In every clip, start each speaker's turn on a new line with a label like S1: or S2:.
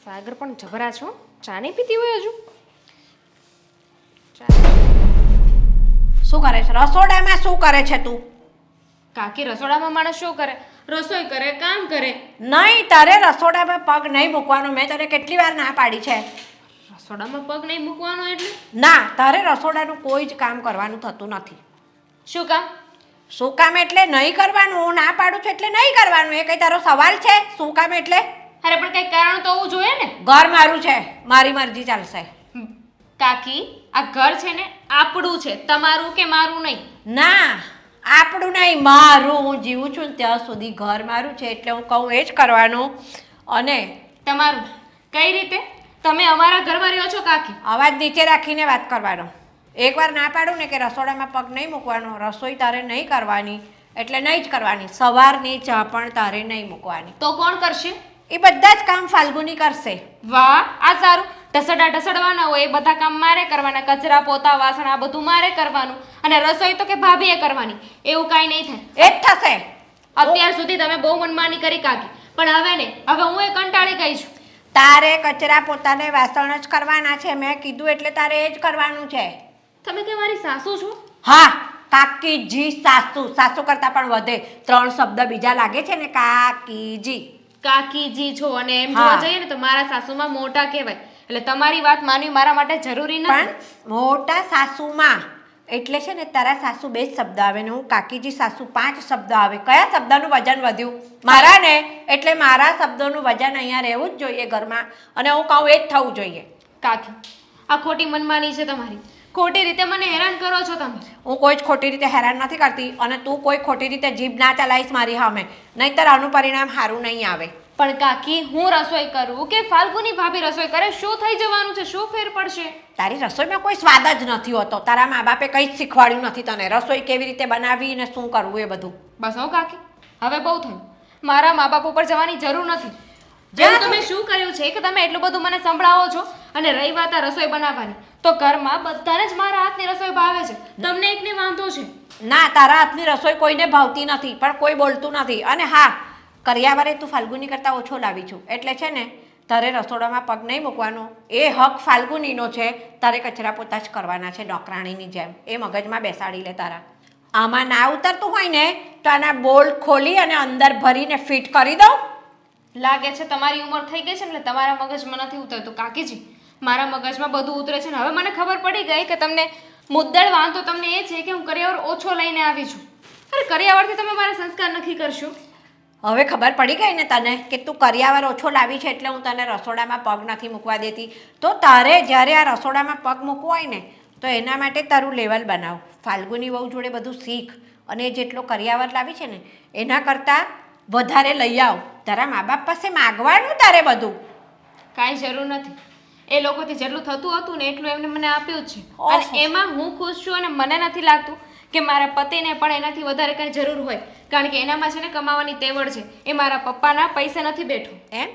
S1: સાગર પણ જબરા છો. ચા નહીં પીતી હોય હજુ?
S2: શું કરે છે રસોડામાં? શું કરે છે તું?
S1: કાકી, રસોડામાં માણસ શું કરે? રસોઈ કરે, કામ કરે.
S2: નહીં, તારે રસોડામાં પગ નહીં મૂકવાનો. મેં તને કેટલી વાર ના પાડી છે.
S1: રસોડામાં પગ નહીં મૂકવાનો એટલે?
S2: ના, તારે રસોડાનું કોઈ જ કામ કરવાનું થતું નથી.
S1: શું કામ?
S2: શું કામ એટલે નહીં કરવાનું. હું ના પાડું છું એટલે નહીં કરવાનું. એ કઈ તારો સવાલ છે? શું કામ એટલે?
S1: અરે પણ કઈ કારણ તો હોવું જોઈએ ને.
S2: ઘર મારું છે, મારી મરજી ચાલશે.
S1: કાકી, આ ઘર છે ને આપણું છે, તમારું કે મારું નહીં.
S2: ના, આપણું નહીં, મારું. હું જીવું છું ને ત્યાં સુધી ઘર મારું છે એટલે હું કહું એ જ કરવાનું. અને
S1: તમારું કઈ રીતે? તમે અમારા ઘરમાં રહ્યો છો કાકી.
S2: અવાજ નીચે રાખીને વાત કરવાનો. એકવાર ના પાડું ને કે રસોડામાં પગ નહીં મૂકવાનો, રસોઈ તારે નહીં કરવાની એટલે નહીં જ કરવાની. સવારની ચા પણ તારે નહીં મૂકવાની.
S1: તો કોણ કરશે?
S2: એ બધા જ કામ ફાલ્ગુની કરશે.
S1: વાહ, આ સારું. ઢસડવાના હોય એ બધા કામ મારે કરવાના. કચરા, પોતા, વાસણ આ બધું મારે કરવાનું. અને રસોઈ તો કે ભાભીએ કરવાની. એવું કાંઈ નહીં થાય.
S2: એ જ થશે.
S1: અત્યાર સુધી તમે બહુ મનમાની કરી કાકી, પણ હવે ને, હવે હું એ કંટાળી ગઈ છું.
S2: તારે કચરા પોતાને વાસણ જ કરવાના છે. મેં કીધું એટલે તારે એ જ કરવાનું છે.
S1: તમે કે મારી સાસુ છો?
S2: હા, કાકીજી સાસુ. સાસુ કરતાં પણ વધે. 3 શબ્દ બીજા લાગે છે ને. કાકીજી.
S1: કાકીજી છો અને એમ
S2: હા.
S1: જોવા જઈએ ને તો મારા સાસુમાં મોટા કહેવાય. એટલે તમારી વાત માનવી મારા માટે જરૂરી નથી.
S2: પણ મોટા સાસુમાં એટલે છે ને તારા સાસુ 2 શબ્દ આવે ને હું કાકીજી સાસુ 5 શબ્દ આવે. કયા શબ્દનું વજન વધ્યું? મારા ને. એટલે મારા શબ્દોનું વજન અહીંયા રહેવું જ જોઈએ ઘરમાં. અને હું કહું એ જ થવું જોઈએ.
S1: કાકી, આ ખોટી મનમાની છે તમારી. ખોટી રીતે મને હેરાન કરો છો તમે.
S2: હું કોઈ જ ખોટી રીતે હેરાન નથી કરતી અને તું કોઈ ખોટી રીતે જીભ ના ચલાવીશ મારી સામે. નહીંતર આનું પરિણામ સારું નહીં આવે.
S1: પણ કાકી, હું રસોઈ કરું કે ફાલ્ગુની ભાભી રસોઈ કરે, શું થઈ જવાનું છે? શું ફેર પડશે?
S2: તારી રસોઈમાં કોઈ સ્વાદ જ નથી હોતો. તારા મા બાપે કંઈ જ શીખવાડ્યું નથી તને રસોઈ કેવી રીતે બનાવવી ને શું કરવું એ બધું.
S1: બસ હો કાકી, હવે બહુ થયું. મારા મા બાપ ઉપર જવાની જરૂર નથી. જેમ તમે શું કર્યું છે કે તમે એટલું બધું મને સંભળાવો છો. અને રહી વાત આ રસોઈ બનાવવાની, તો ઘરમાં બધાને જ મારા હાથની રસોઈ ભાવે છે. તમને એકને વાંધો છે?
S2: ના, તારા હાથની રસોઈ કોઈને ભાવતી નથી, પણ કોઈ બોલતું નથી. અને હા, કરિયાવરે તું ફાલ્ગુની કરતાં ઓછો લાવી છું એટલે છે ને તારે રસોડામાં પગ નહીં મૂકવાનો. એ હક ફાલ્ગુનીનો છે. તારે કચરા પોતા જ કરવાના છે નોકરાણીની જેમ. એ મગજમાં બેસાડી લે તારા. આમાં ના ઉતરતું હોય ને તો આના બોલ્ટ ખોલી અને અંદર ભરીને ફિટ કરી દઉં.
S1: લાગે છે તમારી ઉંમર થઈ ગઈ છે ને એટલે તમારા મગજમાં નથી ઉતરતું. કાકીજી, મારા મગજમાં બધું ઉતરે છે ને. હવે મને ખબર પડી ગઈ કે તમને મુદ્દળ વાંધો તમને એ છે કે હું કરિયાવર ઓછો લઈને આવી છું. અરે કરિયાવરથી તમે મારા સંસ્કાર નક્કી કરશો.
S2: હવે ખબર પડી ગઈ ને તને કે તું કરિયાવર ઓછો લાવી છે એટલે હું તને રસોડામાં પગ નથી મૂકવા દેતી. તો તારે જ્યારે આ રસોડામાં પગ મૂકવો હોય ને તો એના માટે તારું લેવલ બનાવ. ફાલ્ગુની વહુ જોડે બધું શીખ અને જેટલો કરિયાવર લાવી છે ને એના કરતાં વધારે લઈ આવ. તારા મા બાપ પાસે માગવાનું તારે બધું.
S1: કાંઈ જરૂર નથી. એ લોકોથી જેટલું થતું હતું ને એટલું એમને મને આપ્યું જ છે. અને એમાં હું ખુશ છું અને મને નથી લાગતું કે મારા પતિને પણ એનાથી વધારે કંઈ જરૂર હોય. કારણ કે એનામાં છે ને કમાવાની તેવડ છે. એ મારા પપ્પાના પૈસે નથી બેઠો.
S2: એમ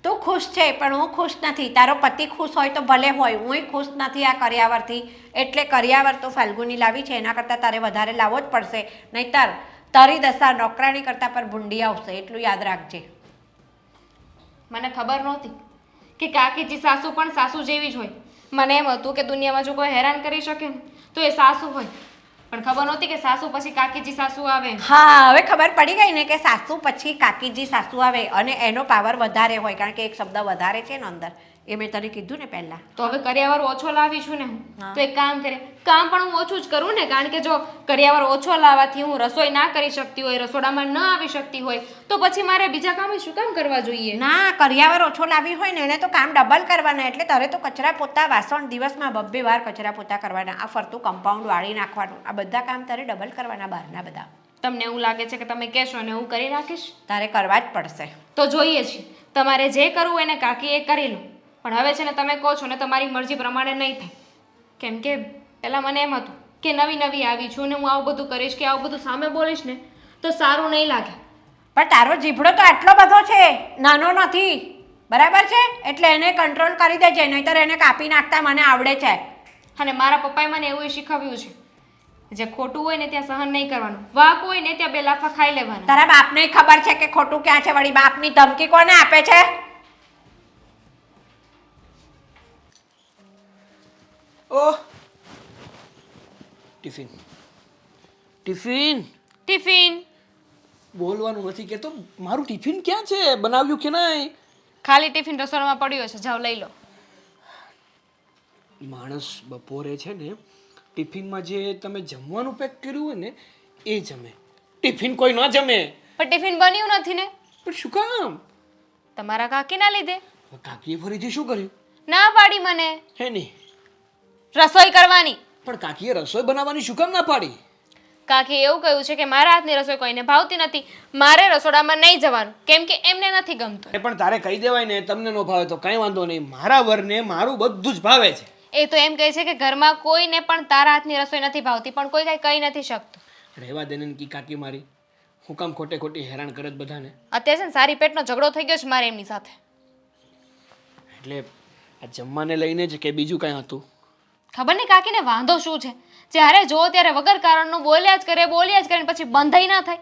S2: તું ખુશ છે પણ હું ખુશ નથી. તારો પતિ ખુશ હોય તો ભલે હોય, હું ખુશ નથી આ કરિયાવરથી. એટલે કરિયાવર તો ફાલ્ગુની લાવી છે એના કરતાં તારે વધારે લાવવો જ પડશે. નહીંતર તારી દશા નોકરાણી કરતાં પર ભૂંડી આવશે. એટલું યાદ રાખજે.
S1: મને ખબર નહોતી કે કાકીજી સાસુ પણ સાસુ જેવી જ હોય. મને એમ હતું કે દુનિયામાં જો કોઈ હેરાન કરી શકે ને તો એ સાસુ હોય. પણ ખબર નહોતી કે સાસુ પછી કાકીજી સાસુ આવે.
S2: હા, હવે ખબર પડી ગઈ ને કે સાસુ પછી કાકીજી સાસુ આવે અને એનો પાવર વધારે હોય કારણ કે એક શબ્દ વધારે છે ને અંદર. એ મેં તને કીધું ને પહેલાં.
S1: તો હવે કરિયાવર ઓછો લાવી છું ને હું, તો એક કામ કરે. કામ પણ હું ઓછું જ કરું ને. કારણ કે જો કરિયાવર ઓછો લાવવાથી હું રસોઈ ના કરી શકતી હોય, રસોડામાં ન આવી શકતી હોય, તો પછી મારે બીજા કામ શું કામ કરવા જોઈએ?
S2: ના, કરિયાવર ઓછો લાવી હોય ને એને તો કામ ડબલ કરવાના. એટલે તારે તો કચરા પોતા, વાસણ દિવસમાં 2 વાર કચરા પોતા કરવાના. આ ફરતું કમ્પાઉન્ડ વાળી નાખવાનું. આ બધા કામ તારે ડબલ કરવાના બહારના બધા.
S1: તમને એવું લાગે છે કે તમે કહેશો ને હું કરી નાખીશ?
S2: તારે કરવા જ પડશે.
S1: તો જોઈએ છીએ. તમારે જે કરવું એને કાકી એ કરી લો. પણ હવે છે ને તમે કહો છો ને તમારી મરજી પ્રમાણે નહીં થાય. કેમ કે પહેલાં મને એમ હતું કે નવી આવી છું ને હું આવું બધું કરીશ કે આવું બધું સામે બોલીશ ને તો સારું નહીં લાગે.
S2: પણ તારો જીભડો તો આટલો બધો છે, નાનો નથી. બરાબર છે? એટલે એને કંટ્રોલ કરી દેજે, નહીંતર એને કાપી નાખતા મને આવડે છે.
S1: અને મારા પપ્પાએ મને એવું શીખવ્યું છે જે ખોટું હોય ને ત્યાં સહન નહીં કરવાનું, વાક હોય ને ત્યાં 2 લાફા ખાઈ લેવાના.
S2: તારા બાપને ખબર છે કે ખોટું ક્યાં છે? વળી બાપની ધમકી કોને આપે છે?
S3: ઓહ ટિફિન ટિફિન
S1: ટિફિન
S3: બોલવાનું નથી કહેતો. મારું ટિફિન ક્યાં છે? બનાવ્યું કે નહીં?
S1: ખાલી ટિફિન રસોડામાં પડ્યો છે, જાઓ લઈ લો.
S3: માણસ બપોરે છે ને ટિફિનમાં જે તમે જમવાનું પેક કર્યું હોય ને એ જમે. ટિફિન કોઈ ન જમે.
S1: પણ ટિફિન બન્યું નથી ને,
S3: પણ શું કામ?
S1: તમારા કાકીના લીધે.
S3: હવે કાકીએ ફરીથી શું કર્યું?
S1: ના પાડી મને
S3: હે નહીં?
S1: રસોઈ કરવાની.
S3: પણ કાકીએ રસોઈ બનાવવાની શું કામ ના પાડી?
S1: કાકીએ એવું કહ્યું છે કે મારા હાથની રસોઈ કોઈને ભાવતી નથી, મારે રસોડામાં નહીં જવાનું, કેમ કે એમને નથી ગમતું.
S3: પણ તારે કહી દેવાય ને, તમને ન ભાવે તો કાંઈ વાંધો નહીં. મારા વરને મારું બધું જ ભાવે છે.
S1: એ તો એમ કહે છે કે ઘરમાં કોઈને પણ તારા હાથની રસોઈ નથી ભાવતી, પણ કોઈ કાંઈ કહી નથી શકતું.
S3: રહેવા દે ને કી કાકી મારી. હું કામ ખોટે ખોટી હેરાન કરે જ બધાને.
S1: અત્યારે છે ને સારી પેટનો ઝઘડો થઈ ગયો છે મારે એમની સાથે.
S3: એટલે આ જમવાને લઈને જ કે બીજું કાંઈ હતું?
S1: ખબર નહીં કાકીને વાંધો શું છે, જ્યારે જો ત્યારે વગર કારણનું બોલ્યા જ કરે ને પછી બંધાઈ ના થાય.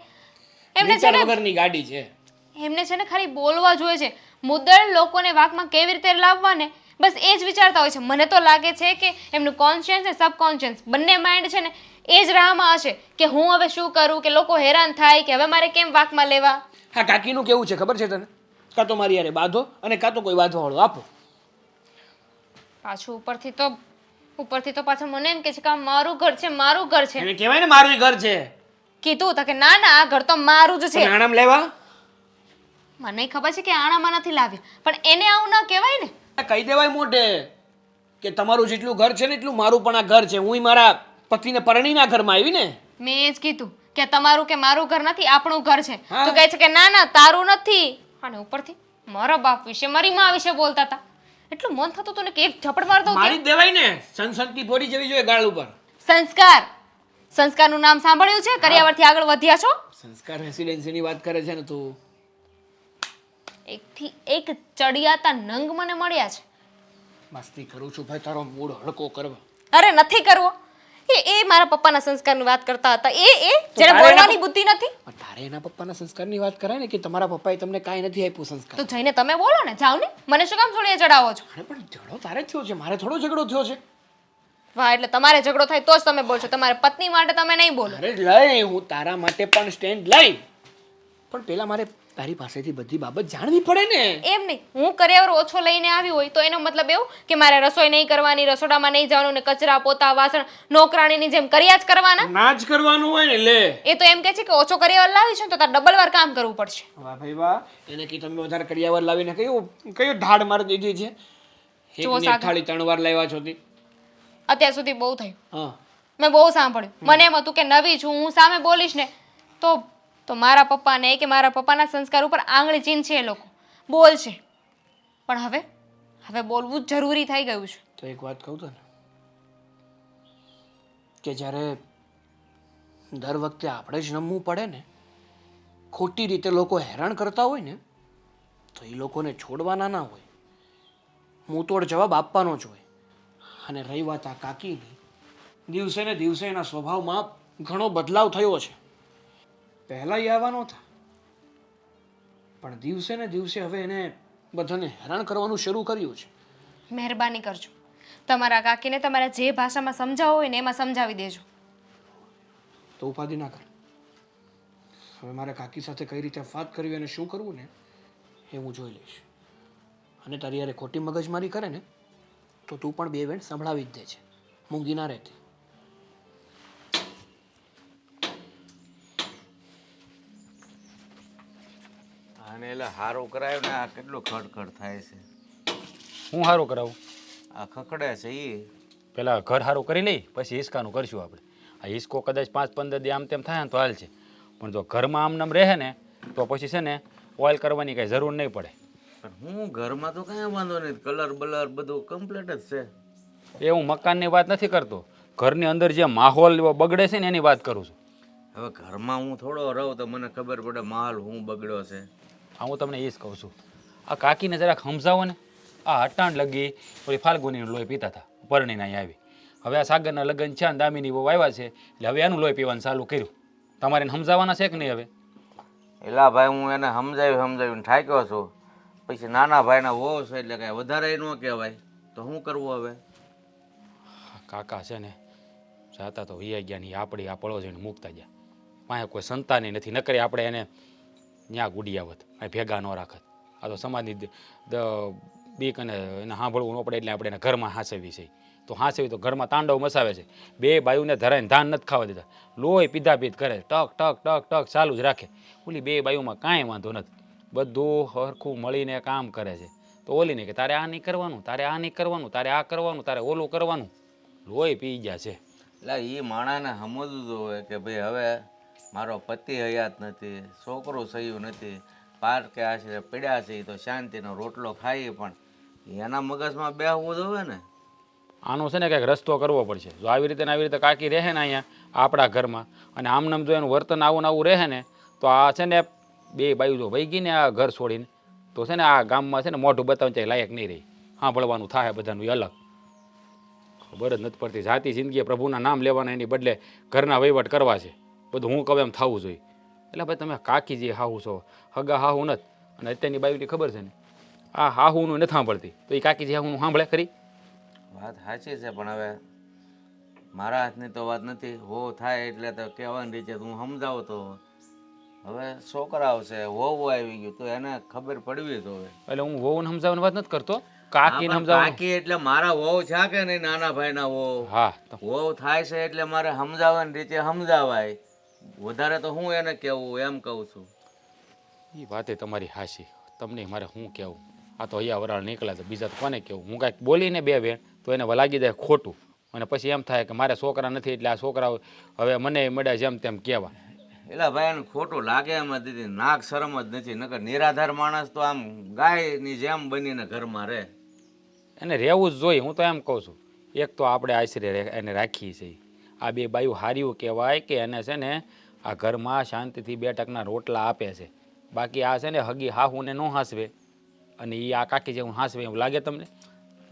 S1: એમને છે
S3: વિચાર
S1: ને
S3: વગરની ગાડી છે.
S1: એમને છે ને ખાલી બોલવા જોઈએ છે, મુદ્દળ લોકોને વાકમાં કેવી રીતે લાવવા ને બસ એ જ વિચારતા હોય છે. મને તો લાગે છે કે એમનું કોન્શિયસ ને સબકોન્શિયસ બંને માઇન્ડ છે ને એ જ રાહમાં હશે કે હું હવે શું કરું, કે લોકો હેરાન થાય કે હવે મારે કેમ વાકમાં લેવા.
S3: હા, કાકીનું કેવું છે ખબર છે તને? કાં તો મારી યારે બાંધો અને કાં તો કોઈ બાંધવાવાળો આપો.
S1: પાછું ઉપરથી તો પાછું મને એમ કે છે કે આ મારું ઘર છે, મારું ઘર છે.
S3: એને કહેવાય ને મારું ઘર છે.
S1: કીધું તો કે ના ના આ ઘર તો મારું જ છે.
S3: નાણામ લેવા
S1: મને ખબર છે કે આણામાં નથી લાવ્યા, પણ એને આવું ના કહેવાય ને.
S3: કહી દેવાય મોઢે કે તમારું જેટલું ઘર છે ને એટલું મારું પણ આ ઘર છે. હું મારા પતિને પરણીના ઘરમાં આવી ને.
S1: મેં એ જ કીધું કે તમારું કે મારું ઘર નથી, આપણું ઘર છે.
S3: હા.
S1: તો કહે છે કે ના ના તારું નથી. અને ઉપરથી મારા બાપ વિશે મારી માં વિશે બોલતા હતા. એટલું મન થતું હતું ને કે એક ઝપટ માર દઉં.
S3: મારી જ દેવાય ને. સનસનતી ભોરી જવી જોઈએ ગાળ ઉપર.
S1: સંસ્કારનું નામ સાંભળ્યું છે? કર્યાવરથી આગળ વધ્યા છો.
S3: સંસ્કાર રેસિડેન્સીની વાત કરે છે ને તું.
S1: એકથી એક ચડિયાતા નંગ મને મળ્યા છે.
S3: મસ્તી કરું છું ભાઈ, તારો મૂડ હળકો કરવા.
S1: અરે નથી કરવો. એ મારા પપ્પાના સંસ્કારની વાત કરતા હતા. એ જેને
S3: તારે
S1: બોલવાની બુદ્ધિ નથી.
S3: પણ તારે એના પપ્પાના સંસ્કારની વાત કરાય ને કે તમારા પપ્પાએ તમને કાંઈ નથી આપ્યું સંસ્કાર.
S1: તો જઈને તમે બોલો ને, જાઓ ને. મને શું કામ છોડીને ચડાવો છો?
S3: અરે પણ ઝઘડો તારે જ થયો છે, મારે થોડો ઝઘડો થયો છે.
S1: વાહ, એટલે તમારે ઝઘડો થાય તો જ તમે બોલશો, તમારા પત્ની માટે તમે નહીં બોલો.
S3: અરે લઈ, હું તારા માટે પણ સ્ટેન્ડ લઈ. પણ પેલા મારે તારી પાસેથી બધી બાબત જાણવી પડે ને.
S1: એમ નહીં, હું કર્યાવર ઓછો લઈને આવી હોય તો એનો મતલબ એવું કે મારે રસોઈ નહીં કરવાની, રસોડામાં નહીં જવાનું ને કચરા પોતા વાસણ નોકરાણીની જેમ કર્યા જ કરવાના.
S3: ના જ કરવાનું હોય ને લે.
S1: એ તો એમ કે છે કે ઓછો કર્યાવર લાવી છે ને તો તાર ડબલ વાર કામ કરવું પડશે.
S3: વાહ ભાઈ વાહ. એને કે તમે વધારે કડિયાવર લાવીને કયો ઢાળ મારી દીધી છે.
S1: જુઓ
S3: એકની એક
S1: સાગર.
S3: થાળી 3 વાર લાવ્યા છો તી.
S1: અત્યાર સુધી બહુ થયું,
S3: હા
S1: મેં બહુ સાંભળ્યું. મને એમ હતું કે નવી છું, હું સામે બોલીશ ને તો મારા પપ્પાને કે મારા પપ્પાના સંસ્કાર ઉપર આંગળી ચીંધશે એ લોકો, બોલશે. પણ હવે બોલવું જ જરૂરી થઈ ગયું છે.
S3: તો એક વાત કહું તને કે જ્યારે દર વખતે આપણે જ નમવું પડે ને, ખોટી રીતે લોકો હેરાન કરતા હોય ને, તો એ લોકોને છોડવાના ના હોય, મુંહતોડ જવાબ આપવાનો જ હોય. અને રહી વાત આ કાકીની, દિવસે ને દિવસે એના સ્વભાવમાં ઘણો બદલાવ થયો છે. પહેલાં એ આવા નહોતા, પણ દિવસે ને દિવસે હવે એને બધાને હેરાન કરવાનું શરૂ કર્યું છે.
S1: મહેરબાની કરજો, તમારા કાકીને તમારે જે ભાષામાં સમજાવવું હોય ને એમાં સમજાવી દેજો.
S3: તો ઉપાધિ ના કર. હવે મારે કાકી સાથે કઈ રીતે વાત કરવી અને શું કરવું ને એ હું જોઈ લઈશ. અને તારી યારે ખોટી મગજમારી કરે ને તો તું પણ 2 વેણ સંભળાવી જ દે છે, મૂંગી ના રહેતી.
S4: આને એટલે હારું કરાયું ને આ કેટલું ખડખડ થાય છે.
S5: હું સારું કરાવું?
S4: આ ખખડે છે એ.
S5: પેલા ઘર સારું કરી લઈ પછી હિસકાનું કરશું આપણે. આ હિસકો કદાચ 5-15 દી આમ તેમ થાય ને તો હાલ છે, પણ જો ઘરમાં આમ નામ રહે ને તો પછી છે ને ઓઇલ કરવાની કાંઈ જરૂર નહીં પડે.
S4: પણ હું ઘરમાં તો કાંઈ વાંધો નહીં, કલર બલર બધું કમ્પ્લીટ જ છે.
S5: એ હું મકાનની વાત નથી કરતો, ઘરની અંદર જે માહોલ એવો બગડે છે ને એની વાત કરું છું.
S4: હવે ઘરમાં હું થોડો રહું તો મને ખબર પડે માલ હું બગડ્યો છે.
S5: આ હું તમને એ જ કહું છું, આ કાકીને જરાક સમજાવો ને. આ હટાણ લગી ઓલી ફાલ્ગુનીનું લોહી પીતા હતા, પરણીને અહીં આવી. હવે આ સાગરના લગ્ન છે ને દામિની બહુ આવ્યા છે એટલે હવે એનું લોહી પીવાનું ચાલુ કર્યું. તમારે એને સમજાવવાના છે કે નહીં? હવે
S4: એલા ભાઈ હું એને સમજાવીને થાક્યો છું. પછી નાના ભાઈના વહુ છે એટલે કાંઈ વધારે ન કહેવાય, તો શું કરવું હવે?
S5: કાકા છે ને જાતા તો વૈયા ગયા ની આપણી આ પડોશીને મૂકતા ગયા. પાસે કોઈ સંતાને નથી, નકરી આપણે એને ન્યા ગુડી આવત, અહીં ભેગા ન રાખત. આ તો સમાજની બીક અને એને સાંભળવું ન પડે એટલે આપણે એને ઘરમાં હાંસવી છે. તો હાંસવી તો ઘરમાં તાંડવ મસાવે છે. બે બાયુને ધરાઈને ધાન નથી ખાવા દેતા, લોહી પીધા પીધ કરે, ટક ટક ટક ટક ચાલુ જ રાખે. ઓલી બે બાયુમાં કાંઈ વાંધો નથી, બધું હરખું મળીને કામ કરે છે. તો ઓલીને કે તારે આ નહીં કરવાનું, તારે આ નહીં કરવાનું, તારે આ કરવાનું, તારે ઓલું કરવાનું, લોહી પી ગયા છે.
S4: એટલે એ માણાને સમજવું તો હોય કે ભાઈ હવે મારો પતિ હયાત નથી, છોકરું સહ્યું નથી, પાર્કે આશરે પડ્યા છે, તો શાંતિનો રોટલો ખાઈએ, પણ એના મગજમાં બેહવું તો હોય ને.
S5: આનો છે ને કંઈક રસ્તો કરવો પડશે. જો આવી રીતે કાકી રહે ને અહીંયા આપણા ઘરમાં, અને આમનામ જો એનું વર્તન આવું ને આવું રહે ને, તો આ છે ને બે બાયુ જો વહી ગઈ ને આ ઘર છોડીને, તો છે ને આ ગામમાં છે ને મોઢું બતાવવાનું ચાહે લાયક નહીં રહી. સાંભળવાનું થાય બધાનું અલગ. ખબર જ નથી પડતી. જાતિ જિંદગી પ્રભુના નામ લેવાના, એની બદલે ઘરના વહીવટ કરવા છે. બધું હું કહું એમ થવું જોઈએ. એટલે ભાઈ તમે કાકી જે હાહુ છો, હગા હાહુ નથી. અને અત્યારની બાયુની ખબર છે ને, આ હાહુનું નથી સાંભળતી, તો એ કાકી જે હાહુનું સાંભળે ખરી?
S4: વાત સાચી છે, પણ હવે મારા હાથની તો વાત નથી. હો થાય એટલે તો કહેવાની રીતે હું સમજાવું. તો હવે છોકરાઓ છે, હોવું આવી ગયું, તો એને ખબર પડવી તો હવે.
S5: એટલે હું વહુને સમજાવવાની વાત નથી કરતો, કાકીને સમજાવવાની.
S4: કાકી એટલે મારા વહુ છે કે નહીં, નાના ભાઈના વહુ.
S5: હા,
S4: વહુ થાય છે એટલે મારે સમજાવવાની રીતે સમજાવાય. વધારે તો હું એને કેવું એમ કહું છું.
S5: એ વાતે તમારી હાશી. તમને મારે શું કહેવું? આ તો અહીંયા વરાળ નીકળ્યા તો બીજા તો કોને કહેવું? હું કાંઈક બોલીને બે વેણ તો એને લાગી જાય ખોટું, અને પછી એમ થાય કે મારે છોકરા નથી એટલે આ છોકરાઓ હવે મને મળ્યા જેમ તેમ કહેવા.
S4: એટલે ભાઈ એને ખોટું લાગે એમાં દીદી, નાક શરમ જ નથી. નકર નિરાધાર માણસ તો આમ ગાયની જેમ બનીને ઘરમાં રહે.
S5: એને રહેવું જ જોઈએ. હું તો એમ કહું છું, એક તો આપણે આશરે એને રાખીએ છીએ. આ બે બાયું હાર્યું કહેવાય કે એને છે ને આ ઘરમાં શાંતિથી 2 ટકના રોટલા આપે છે. બાકી આ છે ને હગી હાહુને ન હાંસવે, અને એ આ કાકી જેવું હાંસવે એવું લાગે તમને?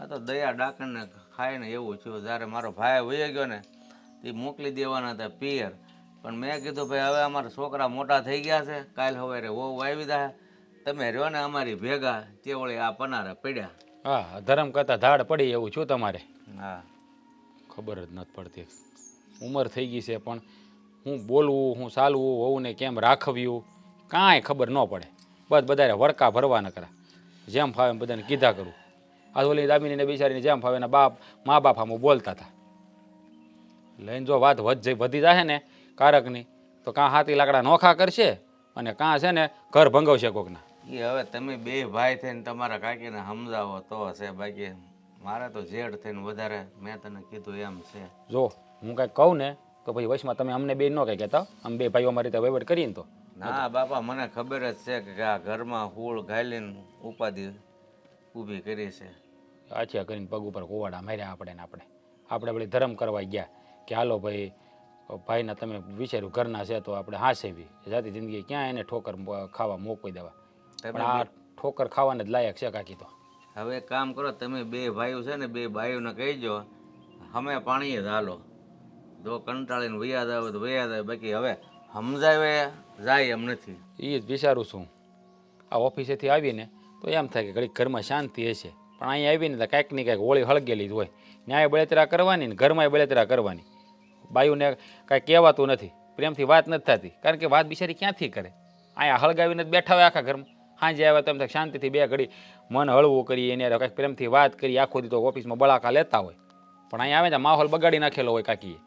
S4: આ તો દયા ડાકણને ખાઈને એવું થયું. જ્યારે મારો ભાઈ વહી ગયો ને, તે મોકલી દેવાના હતા પિયર. પણ મેં કીધું ભાઈ હવે અમારા છોકરા મોટા થઈ ગયા છે, કાલ સવારે વહુ આવી જાય, તમે રહ્યો ને અમારી ભેગા, તે વળી આ પનારા પડ્યા.
S5: હા, ધર્મ કરતાં ધાડ પડી એવું છું તમારે.
S4: હા,
S5: ખબર જ નથી પડતી. ઉંમર થઈ ગઈ છે, પણ હું બોલવું, હું ચાલવું, વહુને કેમ રાખવ્યું, કાંઈ ખબર ન પડે. બસ બધાને વળકા ભરવા ન કરા, જેમ ફાવે એમ બધાને કીધા કરું. આ ઓલી દામિનીને બિચારીને જેમ ફાવે એના મા બાપ આમ બોલતા હતા. લઈને જો વાત વધી જાય ને કારકની, તો કાં હાથી લાકડા નોખા કરશે, અને કાં છે ને ઘર ભંગવશે કોકના.
S4: એ હવે તમે બે ભાઈ થઈને તમારા કાકીને સમજાવો તો છે, બાકી મારે તો જેડ થઈને વધારે મેં તને કીધું એમ છે.
S5: જો હું કાંઈક કહું ને તો પછી વચમાં તમે અમને બે ન કંઈ કહેતા. આમ બે ભાઈઓ અમારી રીતે વહીવટ કરીને તો
S4: ના બાપા, મને ખબર જ છે કે આ ઘરમાં હૂળ ઘાલીને ઉપાધિ ઊભી કરી છે.
S5: આછા કરીને પગ ઉપર કોવાડા માર્યા આપણે વળી ધર્મ કરવા ગયા કે હાલો ભાઈ ભાઈના તમે વિચાર્યું ઘરના છે તો આપણે હાંસેવી જાતી જિંદગી ક્યાં એને ઠોકર ખાવા મોકવી દેવા. પણ આ ઠોકર ખાવાને જ લાયક છે કાકી તો.
S4: હવે એક કામ કરો, તમે બે ભાઈઓ છે ને, બે ભાઈઓને કહીજો અમે પાણીએ જ હાલો. જો કંટાળીને વૈયાદ આવે તો વૈયાદ આવે, બાકી હવે સમજાવે જાય એમ નથી.
S5: એ જ વિચારું છું. આ ઓફિસેથી આવીને તો એમ થાય કે ઘડીક ઘરમાં શાંતિ હશે, પણ અહીંયા આવીને તો કાંઈક ને કાંઈક હોળી હળગેલી જ હોય. ન્યાય બળેતરા કરવાની ને ઘરમાં બળેતરા કરવાની. બાયુને કાંઈ કહેવાતું નથી, પ્રેમથી વાત નથી થતી, કારણ કે વાત બિચારી ક્યાંથી કરે? અહીંયા હળગાવીને જ બેઠા હોય આખા ઘરમાં. સાંજે આવે તો એમ થાય શાંતિથી બે ઘડી મન હળવું કરી, એને કાંઈક પ્રેમથી વાત કરી, આખો દી તો ઓફિસમાં બળાકા લેતા હોય. પણ અહીંયા આવે તો માહોલ બગાડી નાખેલો હોય કાકીએ.